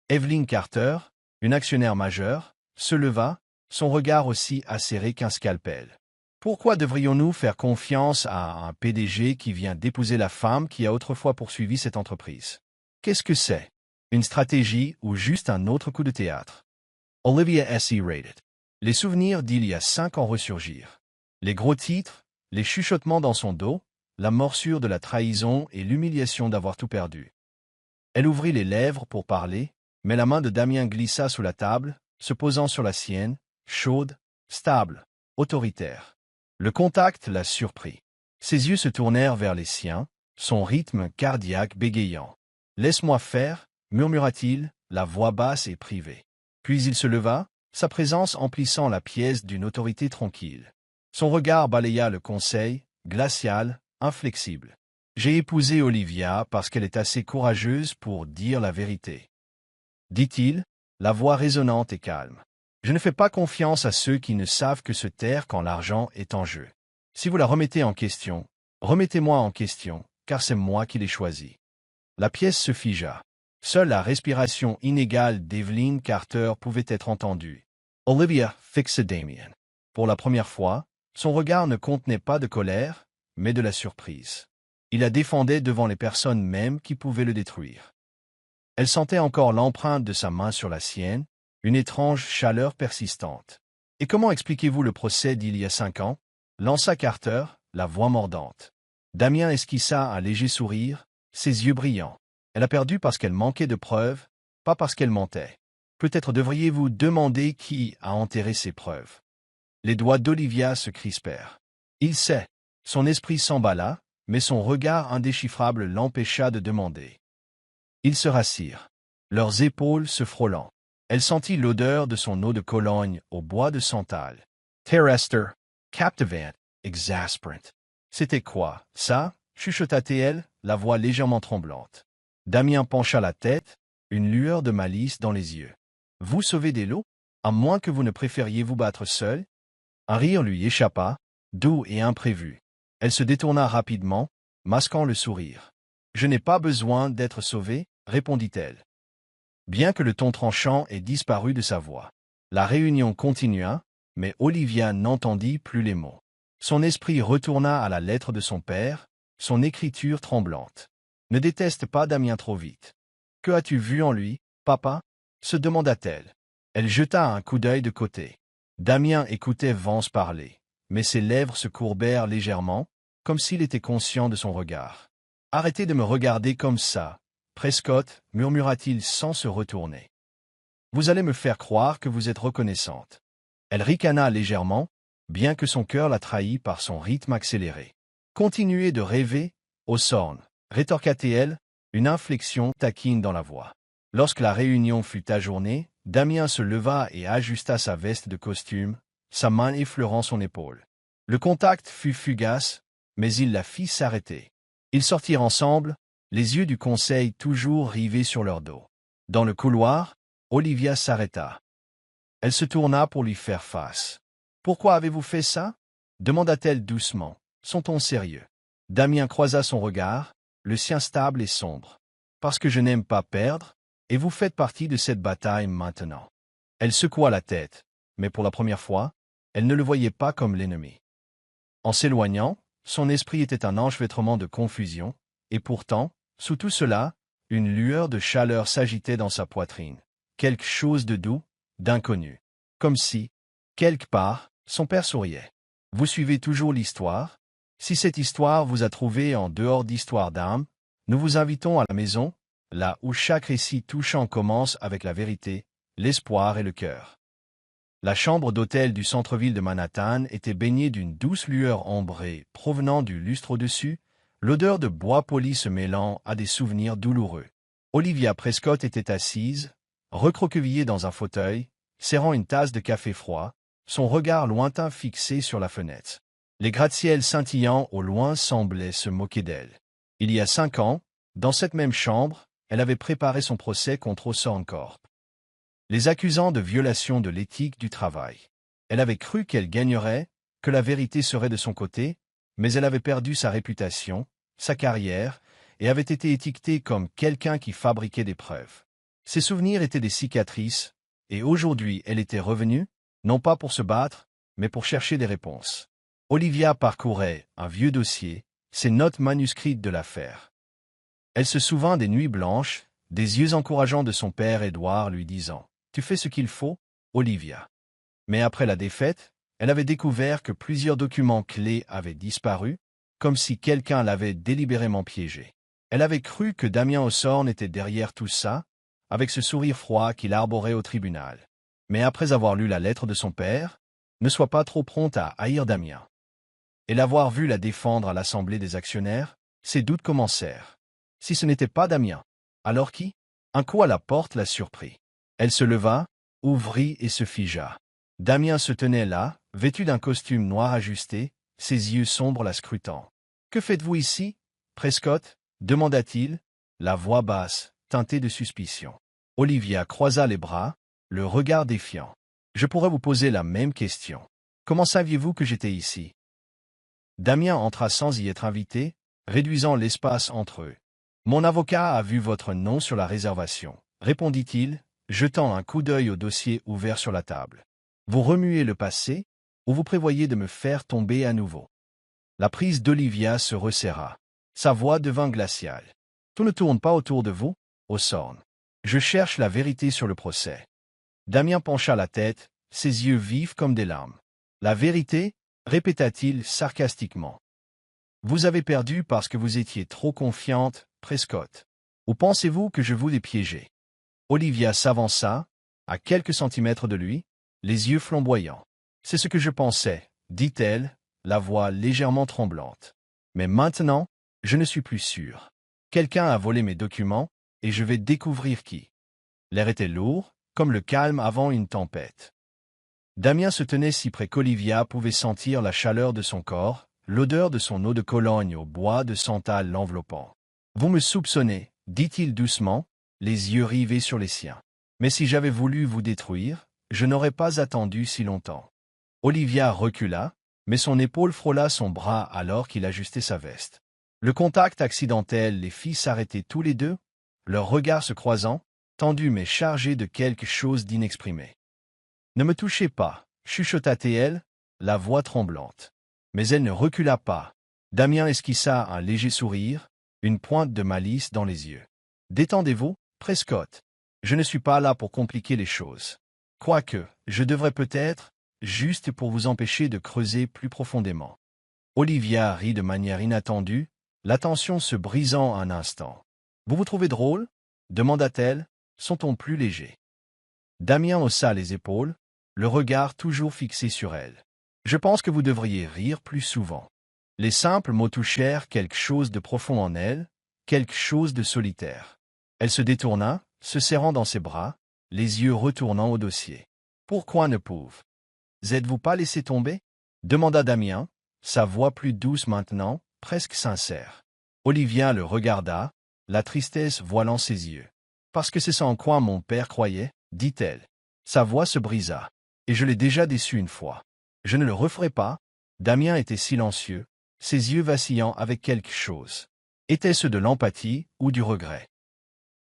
Evelyn Carter, une actionnaire majeure, se leva, son regard aussi acéré qu'un scalpel. « Pourquoi devrions-nous faire confiance à un PDG qui vient d'épouser la femme qui a autrefois poursuivi cette entreprise? Qu'est-ce que c'est? Une stratégie ou juste un autre coup de théâtre? » Olivia S. rated. Les souvenirs d'il y a 5 ans ressurgirent. Les gros titres, les chuchotements dans son dos, la morsure de la trahison et l'humiliation d'avoir tout perdu. Elle ouvrit les lèvres pour parler, mais la main de Damien glissa sous la table, se posant sur la sienne, chaude, stable, autoritaire. Le contact la surprit. Ses yeux se tournèrent vers les siens, son rythme cardiaque bégayant. « Laisse-moi faire » murmura-t-il, la voix basse et privée. Puis il se leva, sa présence emplissant la pièce d'une autorité tranquille. Son regard balaya le conseil, glacial, inflexible. « J'ai épousé Olivia parce qu'elle est assez courageuse pour dire la vérité. » dit-il, la voix résonnante et calme. « Je ne fais pas confiance à ceux qui ne savent que se taire quand l'argent est en jeu. Si vous la remettez en question, remettez-moi en question, car c'est moi qui l'ai choisi. » La pièce se figea. Seule la respiration inégale d'Evelyn Carter pouvait être entendue. Olivia fixa Damien. Pour la première fois, son regard ne contenait pas de colère, mais de la surprise. Il la défendait devant les personnes mêmes qui pouvaient le détruire. Elle sentait encore l'empreinte de sa main sur la sienne, une étrange chaleur persistante. « Et comment expliquez-vous le procès d'il y a 5 ans » lança Carter, la voix mordante. Damien esquissa un léger sourire, ses yeux brillants. Elle a perdu parce qu'elle manquait de preuves, pas parce qu'elle mentait. Peut-être devriez-vous demander qui a enterré ces preuves. Les doigts d'Olivia se crispèrent. Il sait. Son esprit s'emballa, mais son regard indéchiffrable l'empêcha de demander. Ils se rassirent, leurs épaules se frôlant. Elle sentit l'odeur de son eau de Cologne au bois de santal. Terrestre, captivant, exasperant. C'était quoi, ça? Chuchota-t-elle, la voix légèrement tremblante. Damien pencha la tête, une lueur de malice dans les yeux. Vous sauvez des lots? À moins que vous ne préfériez vous battre seul? Un rire lui échappa, doux et imprévu. Elle se détourna rapidement, masquant le sourire. Je n'ai pas besoin d'être sauvée, répondit-elle. Bien que le ton tranchant ait disparu de sa voix. La réunion continua, mais Olivia n'entendit plus les mots. Son esprit retourna à la lettre de son père, son écriture tremblante. Ne déteste pas Damien trop vite. Que as-tu vu en lui, papa? Se demanda-t-elle. Elle jeta un coup d'œil de côté. Damien écoutait Vance parler, mais ses lèvres se courbèrent légèrement, comme s'il était conscient de son regard. Arrêtez de me regarder comme ça, Prescott, murmura-t-il sans se retourner. Vous allez me faire croire que vous êtes reconnaissante. Elle ricana légèrement, bien que son cœur la trahît par son rythme accéléré. Continuez de rêver, Hawthorne, rétorqua-t-elle, une inflexion taquine dans la voix. Lorsque la réunion fut ajournée, Damien se leva et ajusta sa veste de costume, sa main effleurant son épaule. Le contact fut fugace, mais il la fit s'arrêter. Ils sortirent ensemble, les yeux du conseil toujours rivés sur leur dos. Dans le couloir, Olivia s'arrêta. Elle se tourna pour lui faire face. « Pourquoi avez-vous fait ça » demanda-t-elle doucement. « Sont-on sérieux » Damien croisa son regard, le sien stable et sombre. « Parce que je n'aime pas perdre, et vous faites partie de cette bataille maintenant. » Elle secoua la tête, mais pour la première fois, elle ne le voyait pas comme l'ennemi. En s'éloignant, son esprit était un enchevêtrement de confusion, et pourtant, sous tout cela, une lueur de chaleur s'agitait dans sa poitrine. Quelque chose de doux, d'inconnu. Comme si, quelque part, son père souriait. Vous suivez toujours l'histoire? Si cette histoire vous a trouvé en dehors d'histoire d'âme, nous vous invitons à la maison, là où chaque récit touchant commence avec la vérité, l'espoir et le cœur. La chambre d'hôtel du centre-ville de Manhattan était baignée d'une douce lueur ambrée provenant du lustre au-dessus, l'odeur de bois poli se mêlant à des souvenirs douloureux. Olivia Prescott était assise, recroquevillée dans un fauteuil, serrant une tasse de café froid, son regard lointain fixé sur la fenêtre. Les gratte-ciels scintillants au loin semblaient se moquer d'elle. Il y a 5 ans, dans cette même chambre, elle avait préparé son procès contre Osborne Corp, les accusant de violation de l'éthique du travail. Elle avait cru qu'elle gagnerait, que la vérité serait de son côté, mais elle avait perdu sa réputation, sa carrière, et avait été étiquetée comme quelqu'un qui fabriquait des preuves. Ses souvenirs étaient des cicatrices, et aujourd'hui elle était revenue, non pas pour se battre, mais pour chercher des réponses. Olivia parcourait un vieux dossier, ses notes manuscrites de l'affaire. Elle se souvint des nuits blanches, des yeux encourageants de son père Édouard lui disant « Tu fais ce qu'il faut, Olivia ». Mais après la défaite, elle avait découvert que plusieurs documents clés avaient disparu, comme si quelqu'un l'avait délibérément piégée. Elle avait cru que Damien Osborne était derrière tout ça, avec ce sourire froid qu'il arborait au tribunal. Mais après avoir lu la lettre de son père, ne sois pas trop prompte à haïr Damien. Et l'avoir vu la défendre à l'Assemblée des actionnaires, ses doutes commencèrent. Si ce n'était pas Damien, alors qui? Un coup à la porte la surprit. Elle se leva, ouvrit et se figea. Damien se tenait là, vêtu d'un costume noir ajusté, ses yeux sombres la scrutant. « Que faites-vous ici, Prescott » demanda-t-il, la voix basse, teintée de suspicion. Olivia croisa les bras, le regard défiant. « Je pourrais vous poser la même question. Comment saviez-vous que j'étais ici » Damien entra sans y être invité, réduisant l'espace entre eux. « Mon avocat a vu votre nom sur la réservation » répondit-il, jetant un coup d'œil au dossier ouvert sur la table. « Vous remuez le passé, ou vous prévoyez de me faire tomber à nouveau ?» La prise d'Olivia se resserra. Sa voix devint glaciale. « Tout ne tourne pas autour de vous, Osborne. Je cherche la vérité sur le procès. » Damien pencha la tête, ses yeux vifs comme des larmes. « La vérité » répéta-t-il sarcastiquement. « Vous avez perdu parce que vous étiez trop confiante, Prescott. Ou pensez-vous que je vous ai piégé ?» Olivia s'avança, à quelques centimètres de lui, les yeux flamboyants. « C'est ce que je pensais, » dit-elle, la voix légèrement tremblante. « Mais maintenant, je ne suis plus sûre. Quelqu'un a volé mes documents, et je vais découvrir qui. » L'air était lourd, comme le calme avant une tempête. Damien se tenait si près qu'Olivia pouvait sentir la chaleur de son corps, l'odeur de son eau de Cologne au bois de santal l'enveloppant. « Vous me soupçonnez, » dit-il doucement, les yeux rivés sur les siens. « Mais si j'avais voulu vous détruire, je n'aurais pas attendu si longtemps. » Olivia recula, mais son épaule frôla son bras alors qu'il ajustait sa veste. Le contact accidentel les fit s'arrêter tous les deux, leurs regards se croisant, tendus mais chargés de quelque chose d'inexprimé. « Ne me touchez pas, » chuchota-t-elle, la voix tremblante. Mais elle ne recula pas. Damien esquissa un léger sourire, une pointe de malice dans les yeux. « Détendez-vous, Prescott. Je ne suis pas là pour compliquer les choses. Quoique, je devrais peut-être, juste pour vous empêcher de creuser plus profondément. » Olivia rit de manière inattendue, la tension se brisant un instant. « Vous vous trouvez drôle » demanda-t-elle, son ton plus léger. Damien haussa les épaules, le regard toujours fixé sur elle. « Je pense que vous devriez rire plus souvent. » Les simples mots touchèrent quelque chose de profond en elle, quelque chose de solitaire. Elle se détourna, se serrant dans ses bras, les yeux retournant au dossier. « Pourquoi ne pouvez-vous pas laisser tomber » demanda Damien, sa voix plus douce maintenant, presque sincère. Olivia le regarda, la tristesse voilant ses yeux. « Parce que c'est ça en quoi mon père croyait, dit-elle. Sa voix se brisa. Et je l'ai déjà déçu une fois. Je ne le referai pas. » Damien était silencieux, ses yeux vacillant avec quelque chose. Était-ce de l'empathie ou du regret?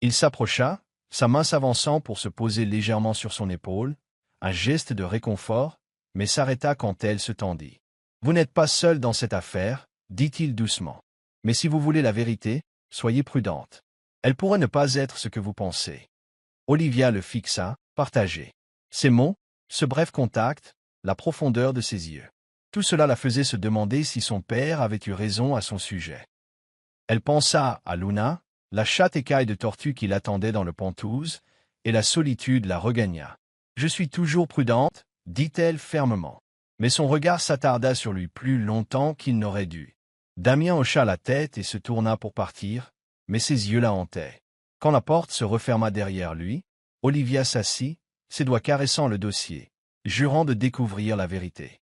Il s'approcha, sa main s'avançant pour se poser légèrement sur son épaule, un geste de réconfort, mais s'arrêta quand elle se tendit. « Vous n'êtes pas seul dans cette affaire, dit-il doucement. Mais si vous voulez la vérité, soyez prudente. Elle pourrait ne pas être ce que vous pensez. » Olivia le fixa, partagée. Ces mots, ce bref contact, la profondeur de ses yeux. Tout cela la faisait se demander si son père avait eu raison à son sujet. Elle pensa à Luna, la chatte écaille de tortue qui l'attendait dans le Penthouse, et la solitude la regagna. « Je suis toujours prudente, dit-elle fermement. » Mais son regard s'attarda sur lui plus longtemps qu'il n'aurait dû. Damien hocha la tête et se tourna pour partir, mais ses yeux la hantaient. Quand la porte se referma derrière lui, Olivia s'assit, ses doigts caressant le dossier, jurant de découvrir la vérité.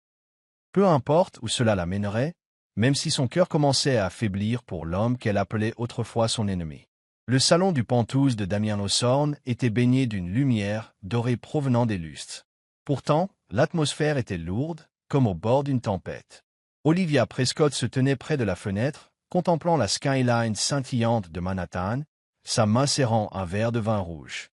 Peu importe où cela la mènerait, même si son cœur commençait à faiblir pour l'homme qu'elle appelait autrefois son ennemi. Le salon du Penthouse de Damien Hawthorne était baigné d'une lumière dorée provenant des lustres. Pourtant, l'atmosphère était lourde, comme au bord d'une tempête. Olivia Prescott se tenait près de la fenêtre, contemplant la skyline scintillante de Manhattan, sa main serrant un verre de vin rouge.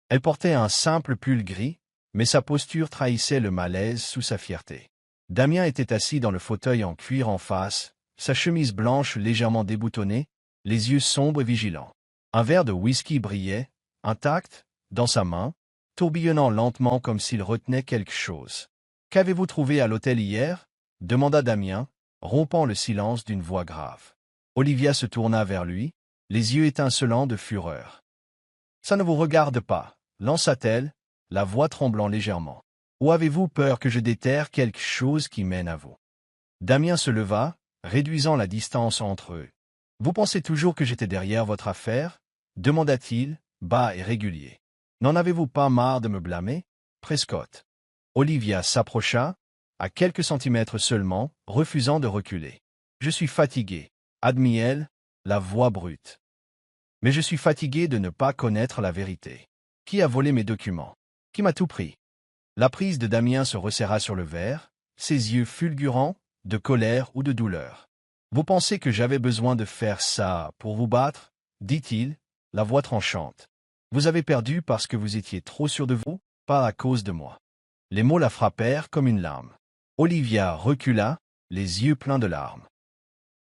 Elle portait un simple pull gris, mais sa posture trahissait le malaise sous sa fierté. Damien était assis dans le fauteuil en cuir en face, sa chemise blanche légèrement déboutonnée, les yeux sombres et vigilants. Un verre de whisky brillait, intact, dans sa main, tourbillonnant lentement comme s'il retenait quelque chose. « Qu'avez-vous trouvé à l'hôtel hier » demanda Damien, rompant le silence d'une voix grave. Olivia se tourna vers lui, les yeux étincelants de fureur. « Ça ne vous regarde pas, lança-t-elle, la voix tremblant légèrement. Ou avez-vous peur que je déterre quelque chose qui mène à vous ?» Damien se leva, réduisant la distance entre eux. « Vous pensez toujours que j'étais derrière votre affaire » demanda-t-il, bas et régulier. « N'en avez-vous pas marre de me blâmer, Prescott ?» Olivia s'approcha, à quelques centimètres seulement, refusant de reculer. « Je suis fatigué, » admit-elle, la voix brute. « Mais je suis fatigué de ne pas connaître la vérité. Qui a volé mes documents? Qui m'a tout pris ?» La prise de Damien se resserra sur le verre, ses yeux fulgurants, de colère ou de douleur. « Vous pensez que j'avais besoin de faire ça pour vous battre ?» dit-il, la voix tranchante. « Vous avez perdu parce que vous étiez trop sûr de vous, pas à cause de moi. » Les mots la frappèrent comme une lame. Olivia recula, les yeux pleins de larmes.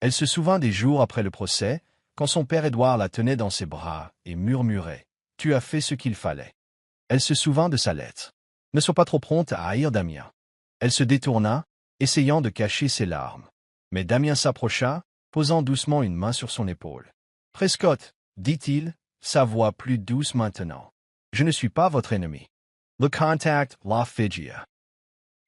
Elle se souvint des jours après le procès, quand son père Édouard la tenait dans ses bras et murmurait « Tu as fait ce qu'il fallait ». Elle se souvint de sa lettre. Ne sois pas trop prompte à haïr Damien. Elle se détourna, essayant de cacher ses larmes. Mais Damien s'approcha, posant doucement une main sur son épaule. « Prescott, » dit-il, sa voix plus douce maintenant. « Je ne suis pas votre ennemi. » Le contact la figia.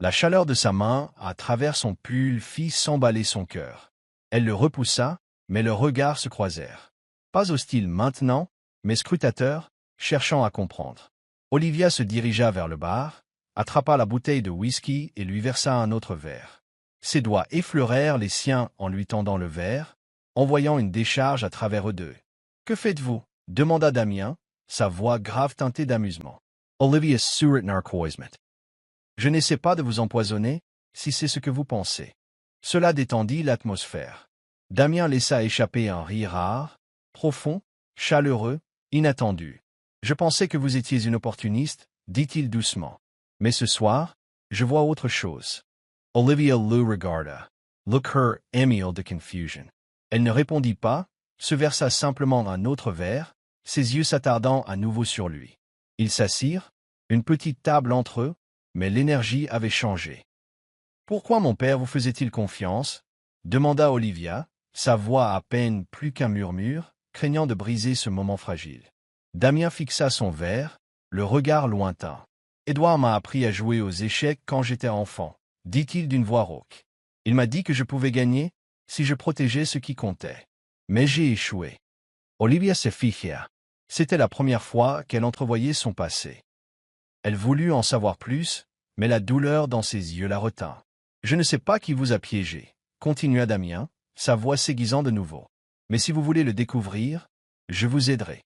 La chaleur de sa main, à travers son pull, fit s'emballer son cœur. Elle le repoussa, mais leurs regards se croisèrent. Pas hostile maintenant, mais scrutateur, cherchant à comprendre. Olivia se dirigea vers le bar, attrapa la bouteille de whisky et lui versa un autre verre. Ses doigts effleurèrent les siens en lui tendant le verre, envoyant une décharge à travers eux deux. « Que faites-vous » demanda Damien, sa voix grave teintée d'amusement. Olivia surit narcoismet. « Je n'essaie pas de vous empoisonner, si c'est ce que vous pensez. » Cela détendit l'atmosphère. Damien laissa échapper un rire rare, profond, chaleureux, inattendu. « Je pensais que vous étiez une opportuniste, » dit-il doucement. « Mais ce soir, je vois autre chose. » Olivia le regarda. Look her émile de confusion. Elle ne répondit pas, se versa simplement un autre verre, ses yeux s'attardant à nouveau sur lui. Ils s'assirent, une petite table entre eux, mais l'énergie avait changé. « Pourquoi mon père vous faisait-il confiance » demanda Olivia, sa voix à peine plus qu'un murmure, craignant de briser ce moment fragile. Damien fixa son verre, le regard lointain. « Édouard m'a appris à jouer aux échecs quand j'étais enfant, » dit-il d'une voix rauque. « Il m'a dit que je pouvais gagner si je protégeais ce qui comptait. Mais j'ai échoué. » Olivia se figea. C'était la première fois qu'elle entrevoyait son passé. Elle voulut en savoir plus, mais la douleur dans ses yeux la retint. Je ne sais pas qui vous a piégé, continua Damien, sa voix s'aiguisant de nouveau. Mais si vous voulez le découvrir, je vous aiderai.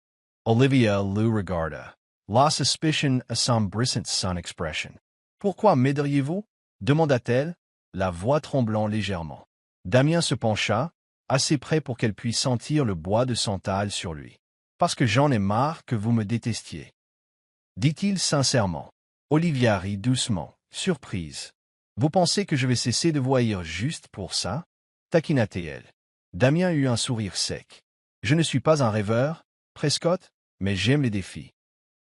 Olivia le regarda. La suspicion assombrissant son expression. Pourquoi m'aideriez-vous? Demanda-t-elle, la voix tremblant légèrement. Damien se pencha, assez près pour qu'elle puisse sentir le bois de santal sur lui. Parce que j'en ai marre que vous me détestiez. Dit-il sincèrement. Olivia rit doucement, surprise. Vous pensez que je vais cesser de vous haïr juste pour ça? Taquina-t-elle. Damien eut un sourire sec. Je ne suis pas un rêveur, Prescott, mais j'aime les défis.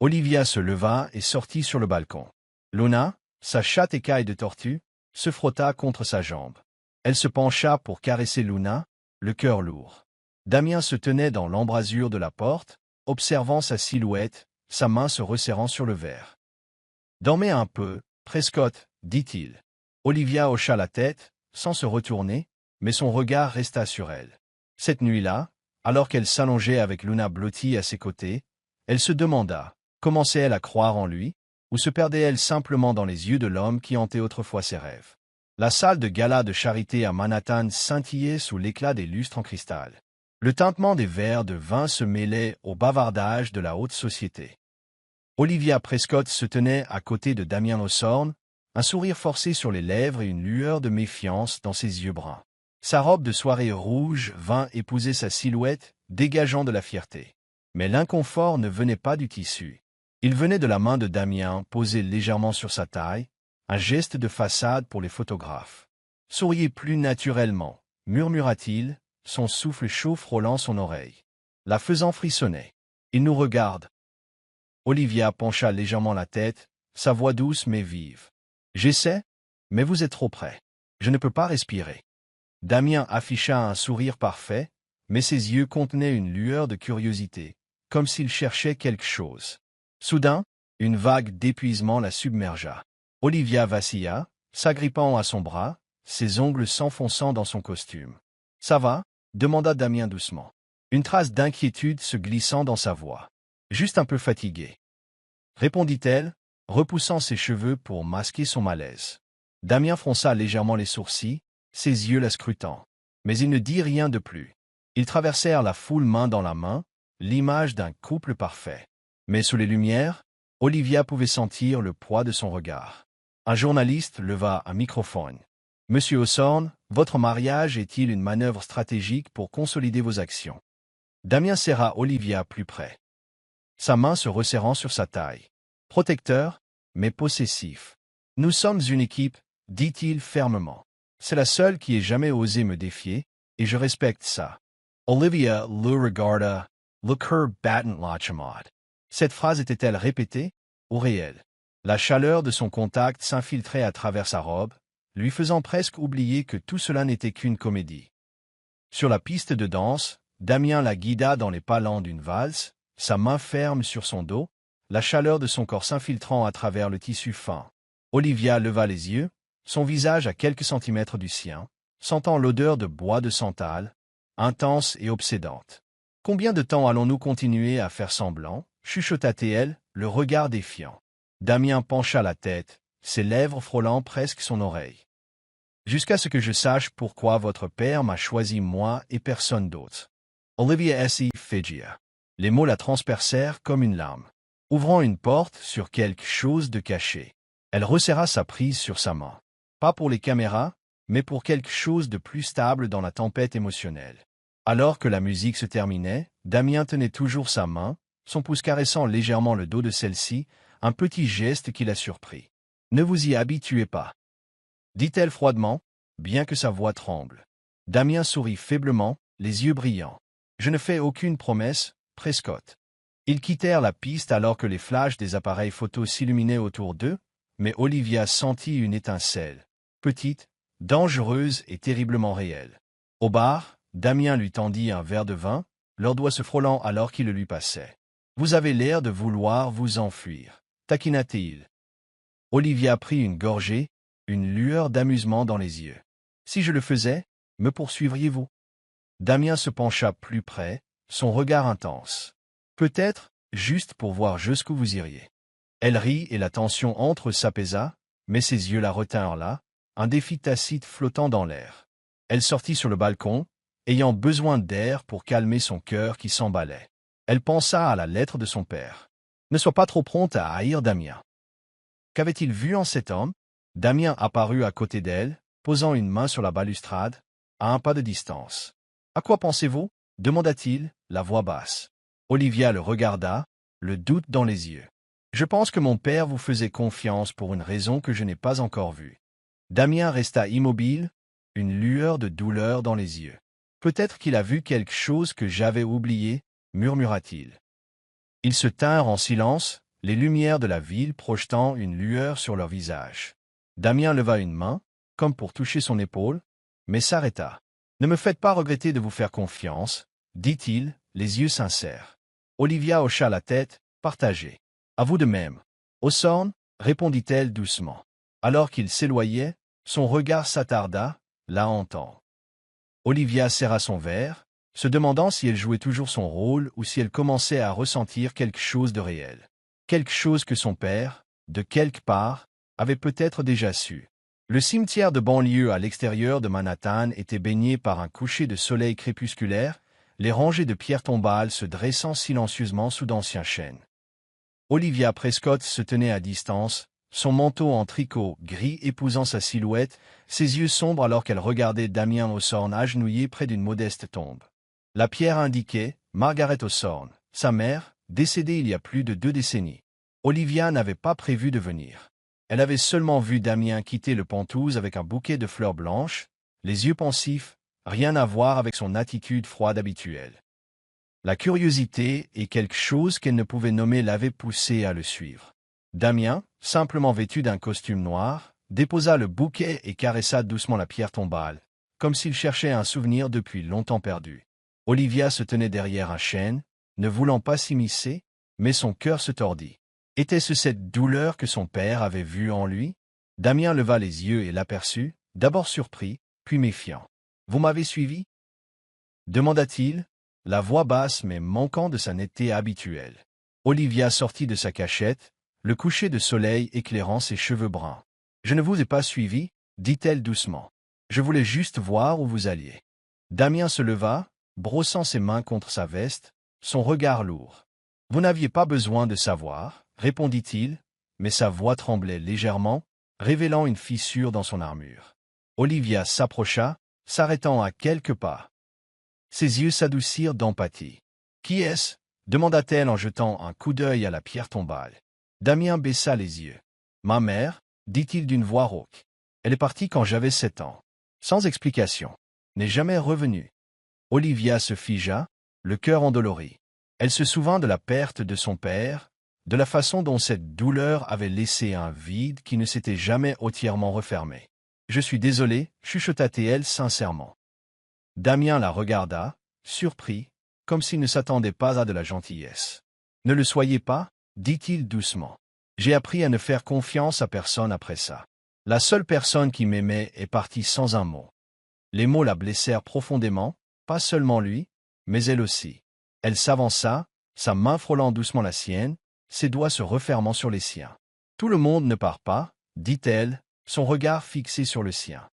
Olivia se leva et sortit sur le balcon. Luna, sa chatte écaille de tortue, se frotta contre sa jambe. Elle se pencha pour caresser Luna, le cœur lourd. Damien se tenait dans l'embrasure de la porte, observant sa silhouette, sa main se resserrant sur le verre. « Dormez un peu, Prescott, dit-il. Olivia hocha la tête, sans se retourner, mais son regard resta sur elle. Cette nuit-là, alors qu'elle s'allongeait avec Luna blottie à ses côtés, elle se demanda, commençait-elle à croire en lui, ou se perdait-elle simplement dans les yeux de l'homme qui hantait autrefois ses rêves? La salle de gala de charité à Manhattan scintillait sous l'éclat des lustres en cristal. Le tintement des verres de vin se mêlait au bavardage de la haute société. Olivia Prescott se tenait à côté de Damien Hawthorne, un sourire forcé sur les lèvres et une lueur de méfiance dans ses yeux bruns. Sa robe de soirée rouge vint épouser sa silhouette, dégageant de la fierté. Mais l'inconfort ne venait pas du tissu. Il venait de la main de Damien, posée légèrement sur sa taille, un geste de façade pour les photographes. « Souriez plus naturellement », murmura-t-il, son souffle chaud frôlant son oreille. La faisant frissonner. « Il nous regarde. » Olivia pencha légèrement la tête, sa voix douce mais vive. « J'essaie, mais vous êtes trop près. Je ne peux pas respirer. » Damien afficha un sourire parfait, mais ses yeux contenaient une lueur de curiosité, comme s'il cherchait quelque chose. Soudain, une vague d'épuisement la submergea. Olivia vacilla, s'agrippant à son bras, ses ongles s'enfonçant dans son costume. « Ça va ?» demanda Damien doucement. Une trace d'inquiétude se glissant dans sa voix. « Juste un peu fatigué. » répondit-elle, repoussant ses cheveux pour masquer son malaise. Damien fronça légèrement les sourcils, ses yeux la scrutant. Mais il ne dit rien de plus. Ils traversèrent la foule main dans la main, l'image d'un couple parfait. Mais sous les lumières, Olivia pouvait sentir le poids de son regard. Un journaliste leva un microphone. « Monsieur Hawthorne, votre mariage est-il une manœuvre stratégique pour consolider vos actions ?» Damien serra Olivia plus près. Sa main se resserrant sur sa taille. Protecteur, mais possessif. « Nous sommes une équipe, dit-il fermement. C'est la seule qui ait jamais osé me défier, et je respecte ça. » Olivia le regarda, le cœur battant lâchement. Cette phrase était-elle répétée ou réelle? La chaleur de son contact s'infiltrait à travers sa robe, lui faisant presque oublier que tout cela n'était qu'une comédie. Sur la piste de danse, Damien la guida dans les pas lents d'une valse, sa main ferme sur son dos, la chaleur de son corps s'infiltrant à travers le tissu fin. Olivia leva les yeux, son visage à quelques centimètres du sien, sentant l'odeur de bois de santal, intense et obsédante. « Combien de temps allons-nous continuer à faire semblant ?» chuchota-t-elle, le regard défiant. Damien pencha la tête, ses lèvres frôlant presque son oreille. « Jusqu'à ce que je sache pourquoi votre père m'a choisi moi et personne d'autre. » Olivia S.E. Figia. Les mots la transpercèrent comme une lame. Ouvrant une porte sur quelque chose de caché, elle resserra sa prise sur sa main. Pas pour les caméras, mais pour quelque chose de plus stable dans la tempête émotionnelle. Alors que la musique se terminait, Damien tenait toujours sa main, son pouce caressant légèrement le dos de celle-ci, un petit geste qui la surprit. « Ne vous y habituez pas, » dit-elle froidement, bien que sa voix tremble. Damien sourit faiblement, les yeux brillants. « Je ne fais aucune promesse, Prescott. » Ils quittèrent la piste alors que les flashs des appareils photos s'illuminaient autour d'eux, mais Olivia sentit une étincelle, petite, dangereuse et terriblement réelle. Au bar, Damien lui tendit un verre de vin, leurs doigts se frôlant alors qu'il le lui passait. « Vous avez l'air de vouloir vous enfuir, » taquina-t-il. Olivia prit une gorgée, une lueur d'amusement dans les yeux. « Si je le faisais, me poursuivriez-vous » Damien se pencha plus près, son regard intense. « Peut-être, juste pour voir jusqu'où vous iriez. » Elle rit et la tension entre eux s'apaisa, mais ses yeux la retinrent là, un défi tacite flottant dans l'air. Elle sortit sur le balcon, ayant besoin d'air pour calmer son cœur qui s'emballait. Elle pensa à la lettre de son père. Ne sois pas trop prompte à haïr Damien. Qu'avait-il vu en cet homme? Damien apparut à côté d'elle, posant une main sur la balustrade, à un pas de distance. À quoi pensez-vous? Demanda-t-il, la voix basse. Olivia le regarda, le doute dans les yeux. Je pense que mon père vous faisait confiance pour une raison que je n'ai pas encore vue. Damien resta immobile, une lueur de douleur dans les yeux. Peut-être qu'il a vu quelque chose que j'avais oublié, murmura-t-il. Ils se tinrent en silence, les lumières de la ville projetant une lueur sur leur visage. Damien leva une main, comme pour toucher son épaule, mais s'arrêta. « Ne me faites pas regretter de vous faire confiance, » dit-il, les yeux sincères. Olivia hocha la tête, partagée. « À vous de même. »« Osorn » répondit-elle doucement. Alors qu'il s'éloignait, son regard s'attarda, là en temps. Olivia serra son verre, se demandant si elle jouait toujours son rôle ou si elle commençait à ressentir quelque chose de réel. Quelque chose que son père, de quelque part, avait peut-être déjà su. Le cimetière de banlieue à l'extérieur de Manhattan était baigné par un coucher de soleil crépusculaire, les rangées de pierres tombales se dressant silencieusement sous d'anciens chênes. Olivia Prescott se tenait à distance, son manteau en tricot gris épousant sa silhouette, ses yeux sombres alors qu'elle regardait Damien Osorn agenouillé près d'une modeste tombe. La pierre indiquait Margaret Osorn, sa mère, décédée il y a plus de 2 décennies. Olivia n'avait pas prévu de venir. Elle avait seulement vu Damien quitter le Penthouse avec un bouquet de fleurs blanches, les yeux pensifs, rien à voir avec son attitude froide habituelle. La curiosité et quelque chose qu'elle ne pouvait nommer l'avaient poussée à le suivre. Damien, simplement vêtu d'un costume noir, déposa le bouquet et caressa doucement la pierre tombale, comme s'il cherchait un souvenir depuis longtemps perdu. Olivia se tenait derrière un chêne, ne voulant pas s'immiscer, mais son cœur se tordit. Était-ce cette douleur que son père avait vue en lui? Damien leva les yeux et l'aperçut, d'abord surpris, puis méfiant. « Vous m'avez suivi » demanda-t-il, la voix basse mais manquant de sa netteté habituelle. Olivia sortit de sa cachette, le coucher de soleil éclairant ses cheveux bruns. « Je ne vous ai pas suivi, » dit-elle doucement. « Je voulais juste voir où vous alliez. » Damien se leva, brossant ses mains contre sa veste, son regard lourd. « Vous n'aviez pas besoin de savoir, » répondit-il, mais sa voix tremblait légèrement, révélant une fissure dans son armure. Olivia s'approcha, s'arrêtant à quelques pas. Ses yeux s'adoucirent d'empathie. « Qui est-ce » demanda-t-elle en jetant un coup d'œil à la pierre tombale. Damien baissa les yeux. « Ma mère » dit-il d'une voix rauque. « Elle est partie quand j'avais 7 ans. Sans explication. N'est jamais revenue. » Olivia se figea, le cœur endolori. Elle se souvint de la perte de son père, de la façon dont cette douleur avait laissé un vide qui ne s'était jamais entièrement refermé. « Je suis désolé, » chuchota-t-elle sincèrement. Damien la regarda, surpris, comme s'il ne s'attendait pas à de la gentillesse. « Ne le soyez pas, » dit-il doucement. « J'ai appris à ne faire confiance à personne après ça. La seule personne qui m'aimait est partie sans un mot. » Les mots la blessèrent profondément, pas seulement lui, mais elle aussi. Elle s'avança, sa main frôlant doucement la sienne, ses doigts se refermant sur les siens. « Tout le monde ne part pas, » dit-elle, son regard fixé sur le sien.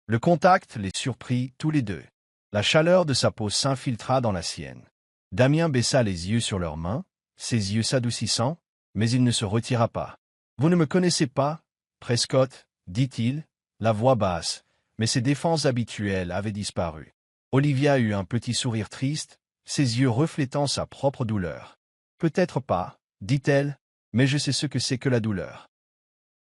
Le contact les surprit tous les deux. La chaleur de sa peau s'infiltra dans la sienne. Damien baissa les yeux sur leurs mains, ses yeux s'adoucissant, mais il ne se retira pas. « Vous ne me connaissez pas, Prescott, » dit-il, la voix basse, mais ses défenses habituelles avaient disparu. Olivia eut un petit sourire triste, ses yeux reflétant sa propre douleur. « Peut-être pas, » dit-elle, « mais je sais ce que c'est que la douleur. »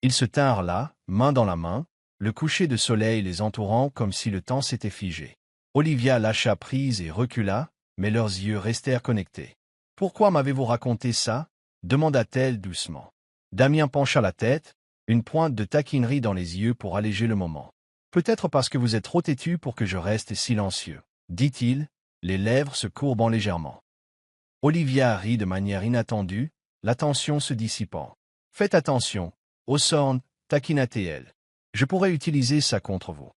Ils se tinrent là, main dans la main, le coucher de soleil les entourant comme si le temps s'était figé. Olivia lâcha prise et recula, mais leurs yeux restèrent connectés. « Pourquoi m'avez-vous raconté ça » demanda-t-elle doucement. Damien pencha la tête, une pointe de taquinerie dans les yeux pour alléger le moment. « Peut-être parce que vous êtes trop têtu pour que je reste silencieux, » dit-il, les lèvres se courbant légèrement. Olivia rit de manière inattendue, la tension se dissipant. « Faites attention, Osorn, taquina-t-elle. Je pourrais utiliser ça contre vous. »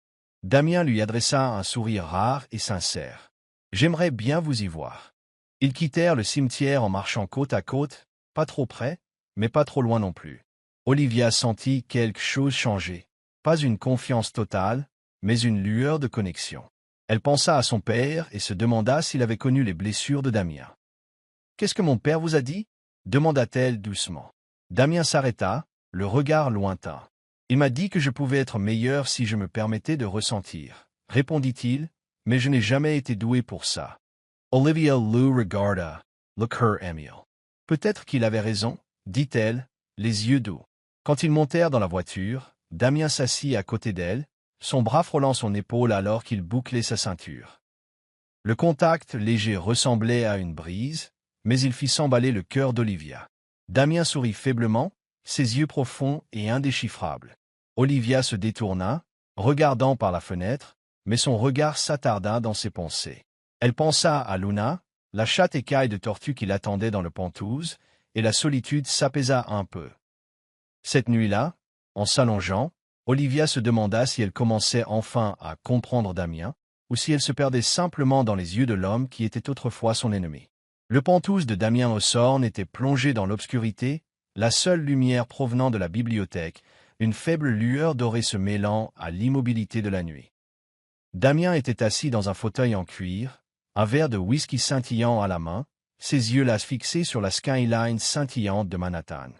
Damien lui adressa un sourire rare et sincère. « J'aimerais bien vous y voir. » Ils quittèrent le cimetière en marchant côte à côte, pas trop près, mais pas trop loin non plus. Olivia sentit quelque chose changer. pas une confiance totale, mais une lueur de connexion. Elle pensa à son père et se demanda s'il avait connu les blessures de Damien. « Qu'est-ce que mon père vous a dit ?» demanda-t-elle doucement. Damien s'arrêta, le regard lointain. « Il m'a dit que je pouvais être meilleur si je me permettais de ressentir, » répondit-il, « mais je n'ai jamais été doué pour ça. » Olivia le regarda, le cœur ému. « Peut-être qu'il avait raison, » dit-elle, les yeux doux. Quand ils montèrent dans la voiture, Damien s'assit à côté d'elle, son bras frôlant son épaule alors qu'il bouclait sa ceinture. Le contact léger ressemblait à une brise, mais il fit s'emballer le cœur d'Olivia. Damien sourit faiblement, ses yeux profonds et indéchiffrables. Olivia se détourna, regardant par la fenêtre, mais son regard s'attarda dans ses pensées. Elle pensa à Luna, la chatte écaille de tortue qui l'attendait dans le Penthouse, et la solitude s'apaisa un peu. Cette nuit-là, en s'allongeant, Olivia se demanda si elle commençait enfin à comprendre Damien, ou si elle se perdait simplement dans les yeux de l'homme qui était autrefois son ennemi. Le Penthouse de Damien Hawthorne était plongé dans l'obscurité, la seule lumière provenant de la bibliothèque, une faible lueur dorée se mêlant à l'immobilité de la nuit. Damien était assis dans un fauteuil en cuir, un verre de whisky scintillant à la main, ses yeux là fixés sur la skyline scintillante de Manhattan.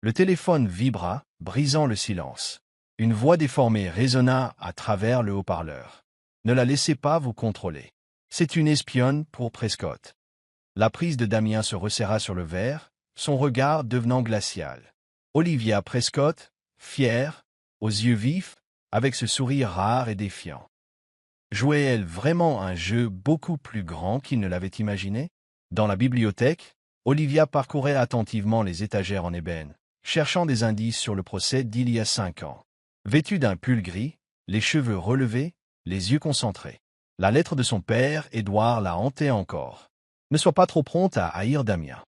Le téléphone vibra, brisant le silence. Une voix déformée résonna à travers le haut-parleur. « Ne la laissez pas vous contrôler. C'est une espionne pour Prescott. » La prise de Damien se resserra sur le verre, son regard devenant glacial. Olivia Prescott, fière, aux yeux vifs, avec ce sourire rare et défiant. Jouait-elle vraiment un jeu beaucoup plus grand qu'il ne l'avait imaginé? Dans la bibliothèque, Olivia parcourait attentivement les étagères en ébène, cherchant des indices sur le procès d'il y a 5 ans. Vêtue d'un pull gris, les cheveux relevés, les yeux concentrés. La lettre de son père, Édouard, la hantait encore. Ne sois pas trop prompte à haïr Damien.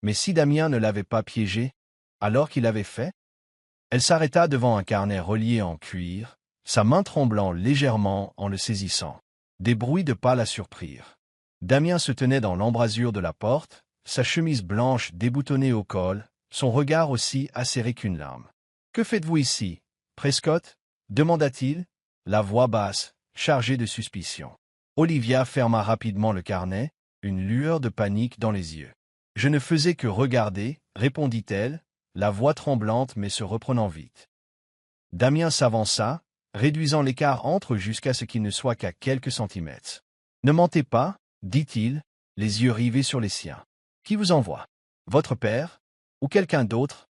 Mais si Damien ne l'avait pas piégée, alors qu'il avait fait? Elle s'arrêta devant un carnet relié en cuir, sa main tremblant légèrement en le saisissant. Des bruits de pas la surprirent. Damien se tenait dans l'embrasure de la porte, sa chemise blanche déboutonnée au col, son regard aussi acéré qu'une lame. « Que faites-vous ici, Prescott ?» demanda-t-il, la voix basse, chargée de suspicion. Olivia ferma rapidement le carnet, une lueur de panique dans les yeux. « Je ne faisais que regarder, » répondit-elle, la voix tremblante mais se reprenant vite. Damien s'avança, réduisant l'écart entre eux jusqu'à ce qu'il ne soit qu'à quelques centimètres. « Ne mentez pas, » dit-il, les yeux rivés sur les siens. « Qui vous envoie? Votre père? Ou quelqu'un d'autre ?»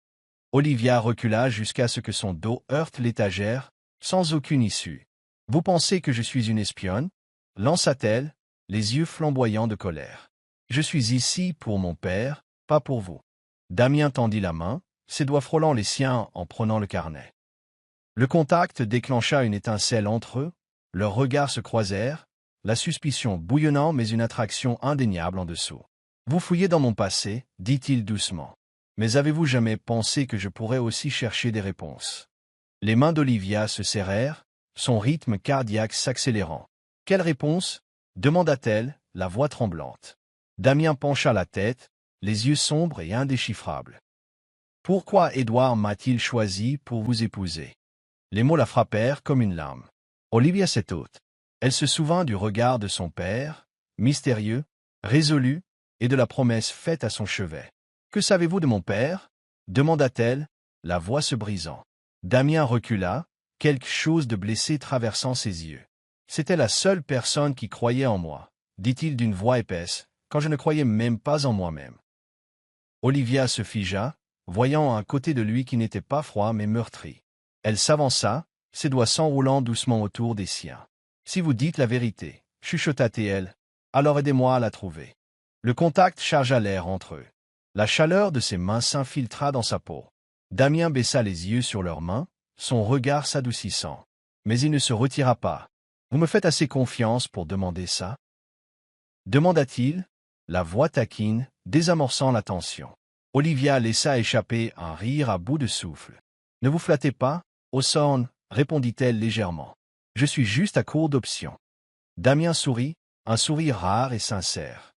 Olivia recula jusqu'à ce que son dos heurte l'étagère, sans aucune issue. « Vous pensez que je suis une espionne ?» lança-t-elle, les yeux flamboyants de colère. « Je suis ici pour mon père, pas pour vous. » Damien tendit la main, ses doigts frôlant les siens en prenant le carnet. Le contact déclencha une étincelle entre eux, leurs regards se croisèrent, la suspicion bouillonnant mais une attraction indéniable en dessous. « Vous fouillez dans mon passé, » dit-il doucement. « Mais avez-vous jamais pensé que je pourrais aussi chercher des réponses ?» Les mains d'Olivia se serrèrent, son rythme cardiaque s'accélérant. « Quelle réponse ?» demanda-t-elle, la voix tremblante. Damien pencha la tête, les yeux sombres et indéchiffrables. « Pourquoi Édouard m'a-t-il choisi pour vous épouser ?» Les mots la frappèrent comme une lame. Olivia s'est haute. Elle se souvint du regard de son père, mystérieux, résolu, et de la promesse faite à son chevet. « Que savez-vous de mon père ?» demanda-t-elle, la voix se brisant. Damien recula, quelque chose de blessé traversant ses yeux. « C'était la seule personne qui croyait en moi, » dit-il d'une voix épaisse, quand je ne croyais même pas en moi-même. Olivia se figea, voyant un côté de lui qui n'était pas froid mais meurtri. Elle s'avança, ses doigts s'enroulant doucement autour des siens. « Si vous dites la vérité, » chuchota-t-elle, « alors aidez-moi à la trouver. » Le contact chargea l'air entre eux. La chaleur de ses mains s'infiltra dans sa peau. Damien baissa les yeux sur leurs mains, son regard s'adoucissant. Mais il ne se retira pas. « Vous me faites assez confiance pour demander ça ?» demanda-t-il, la voix taquine, désamorçant la tension. Olivia laissa échapper un rire à bout de souffle. « Ne vous flattez pas, Hawthorne, » répondit-elle légèrement. « Je suis juste à court d'options. » Damien sourit, un sourire rare et sincère.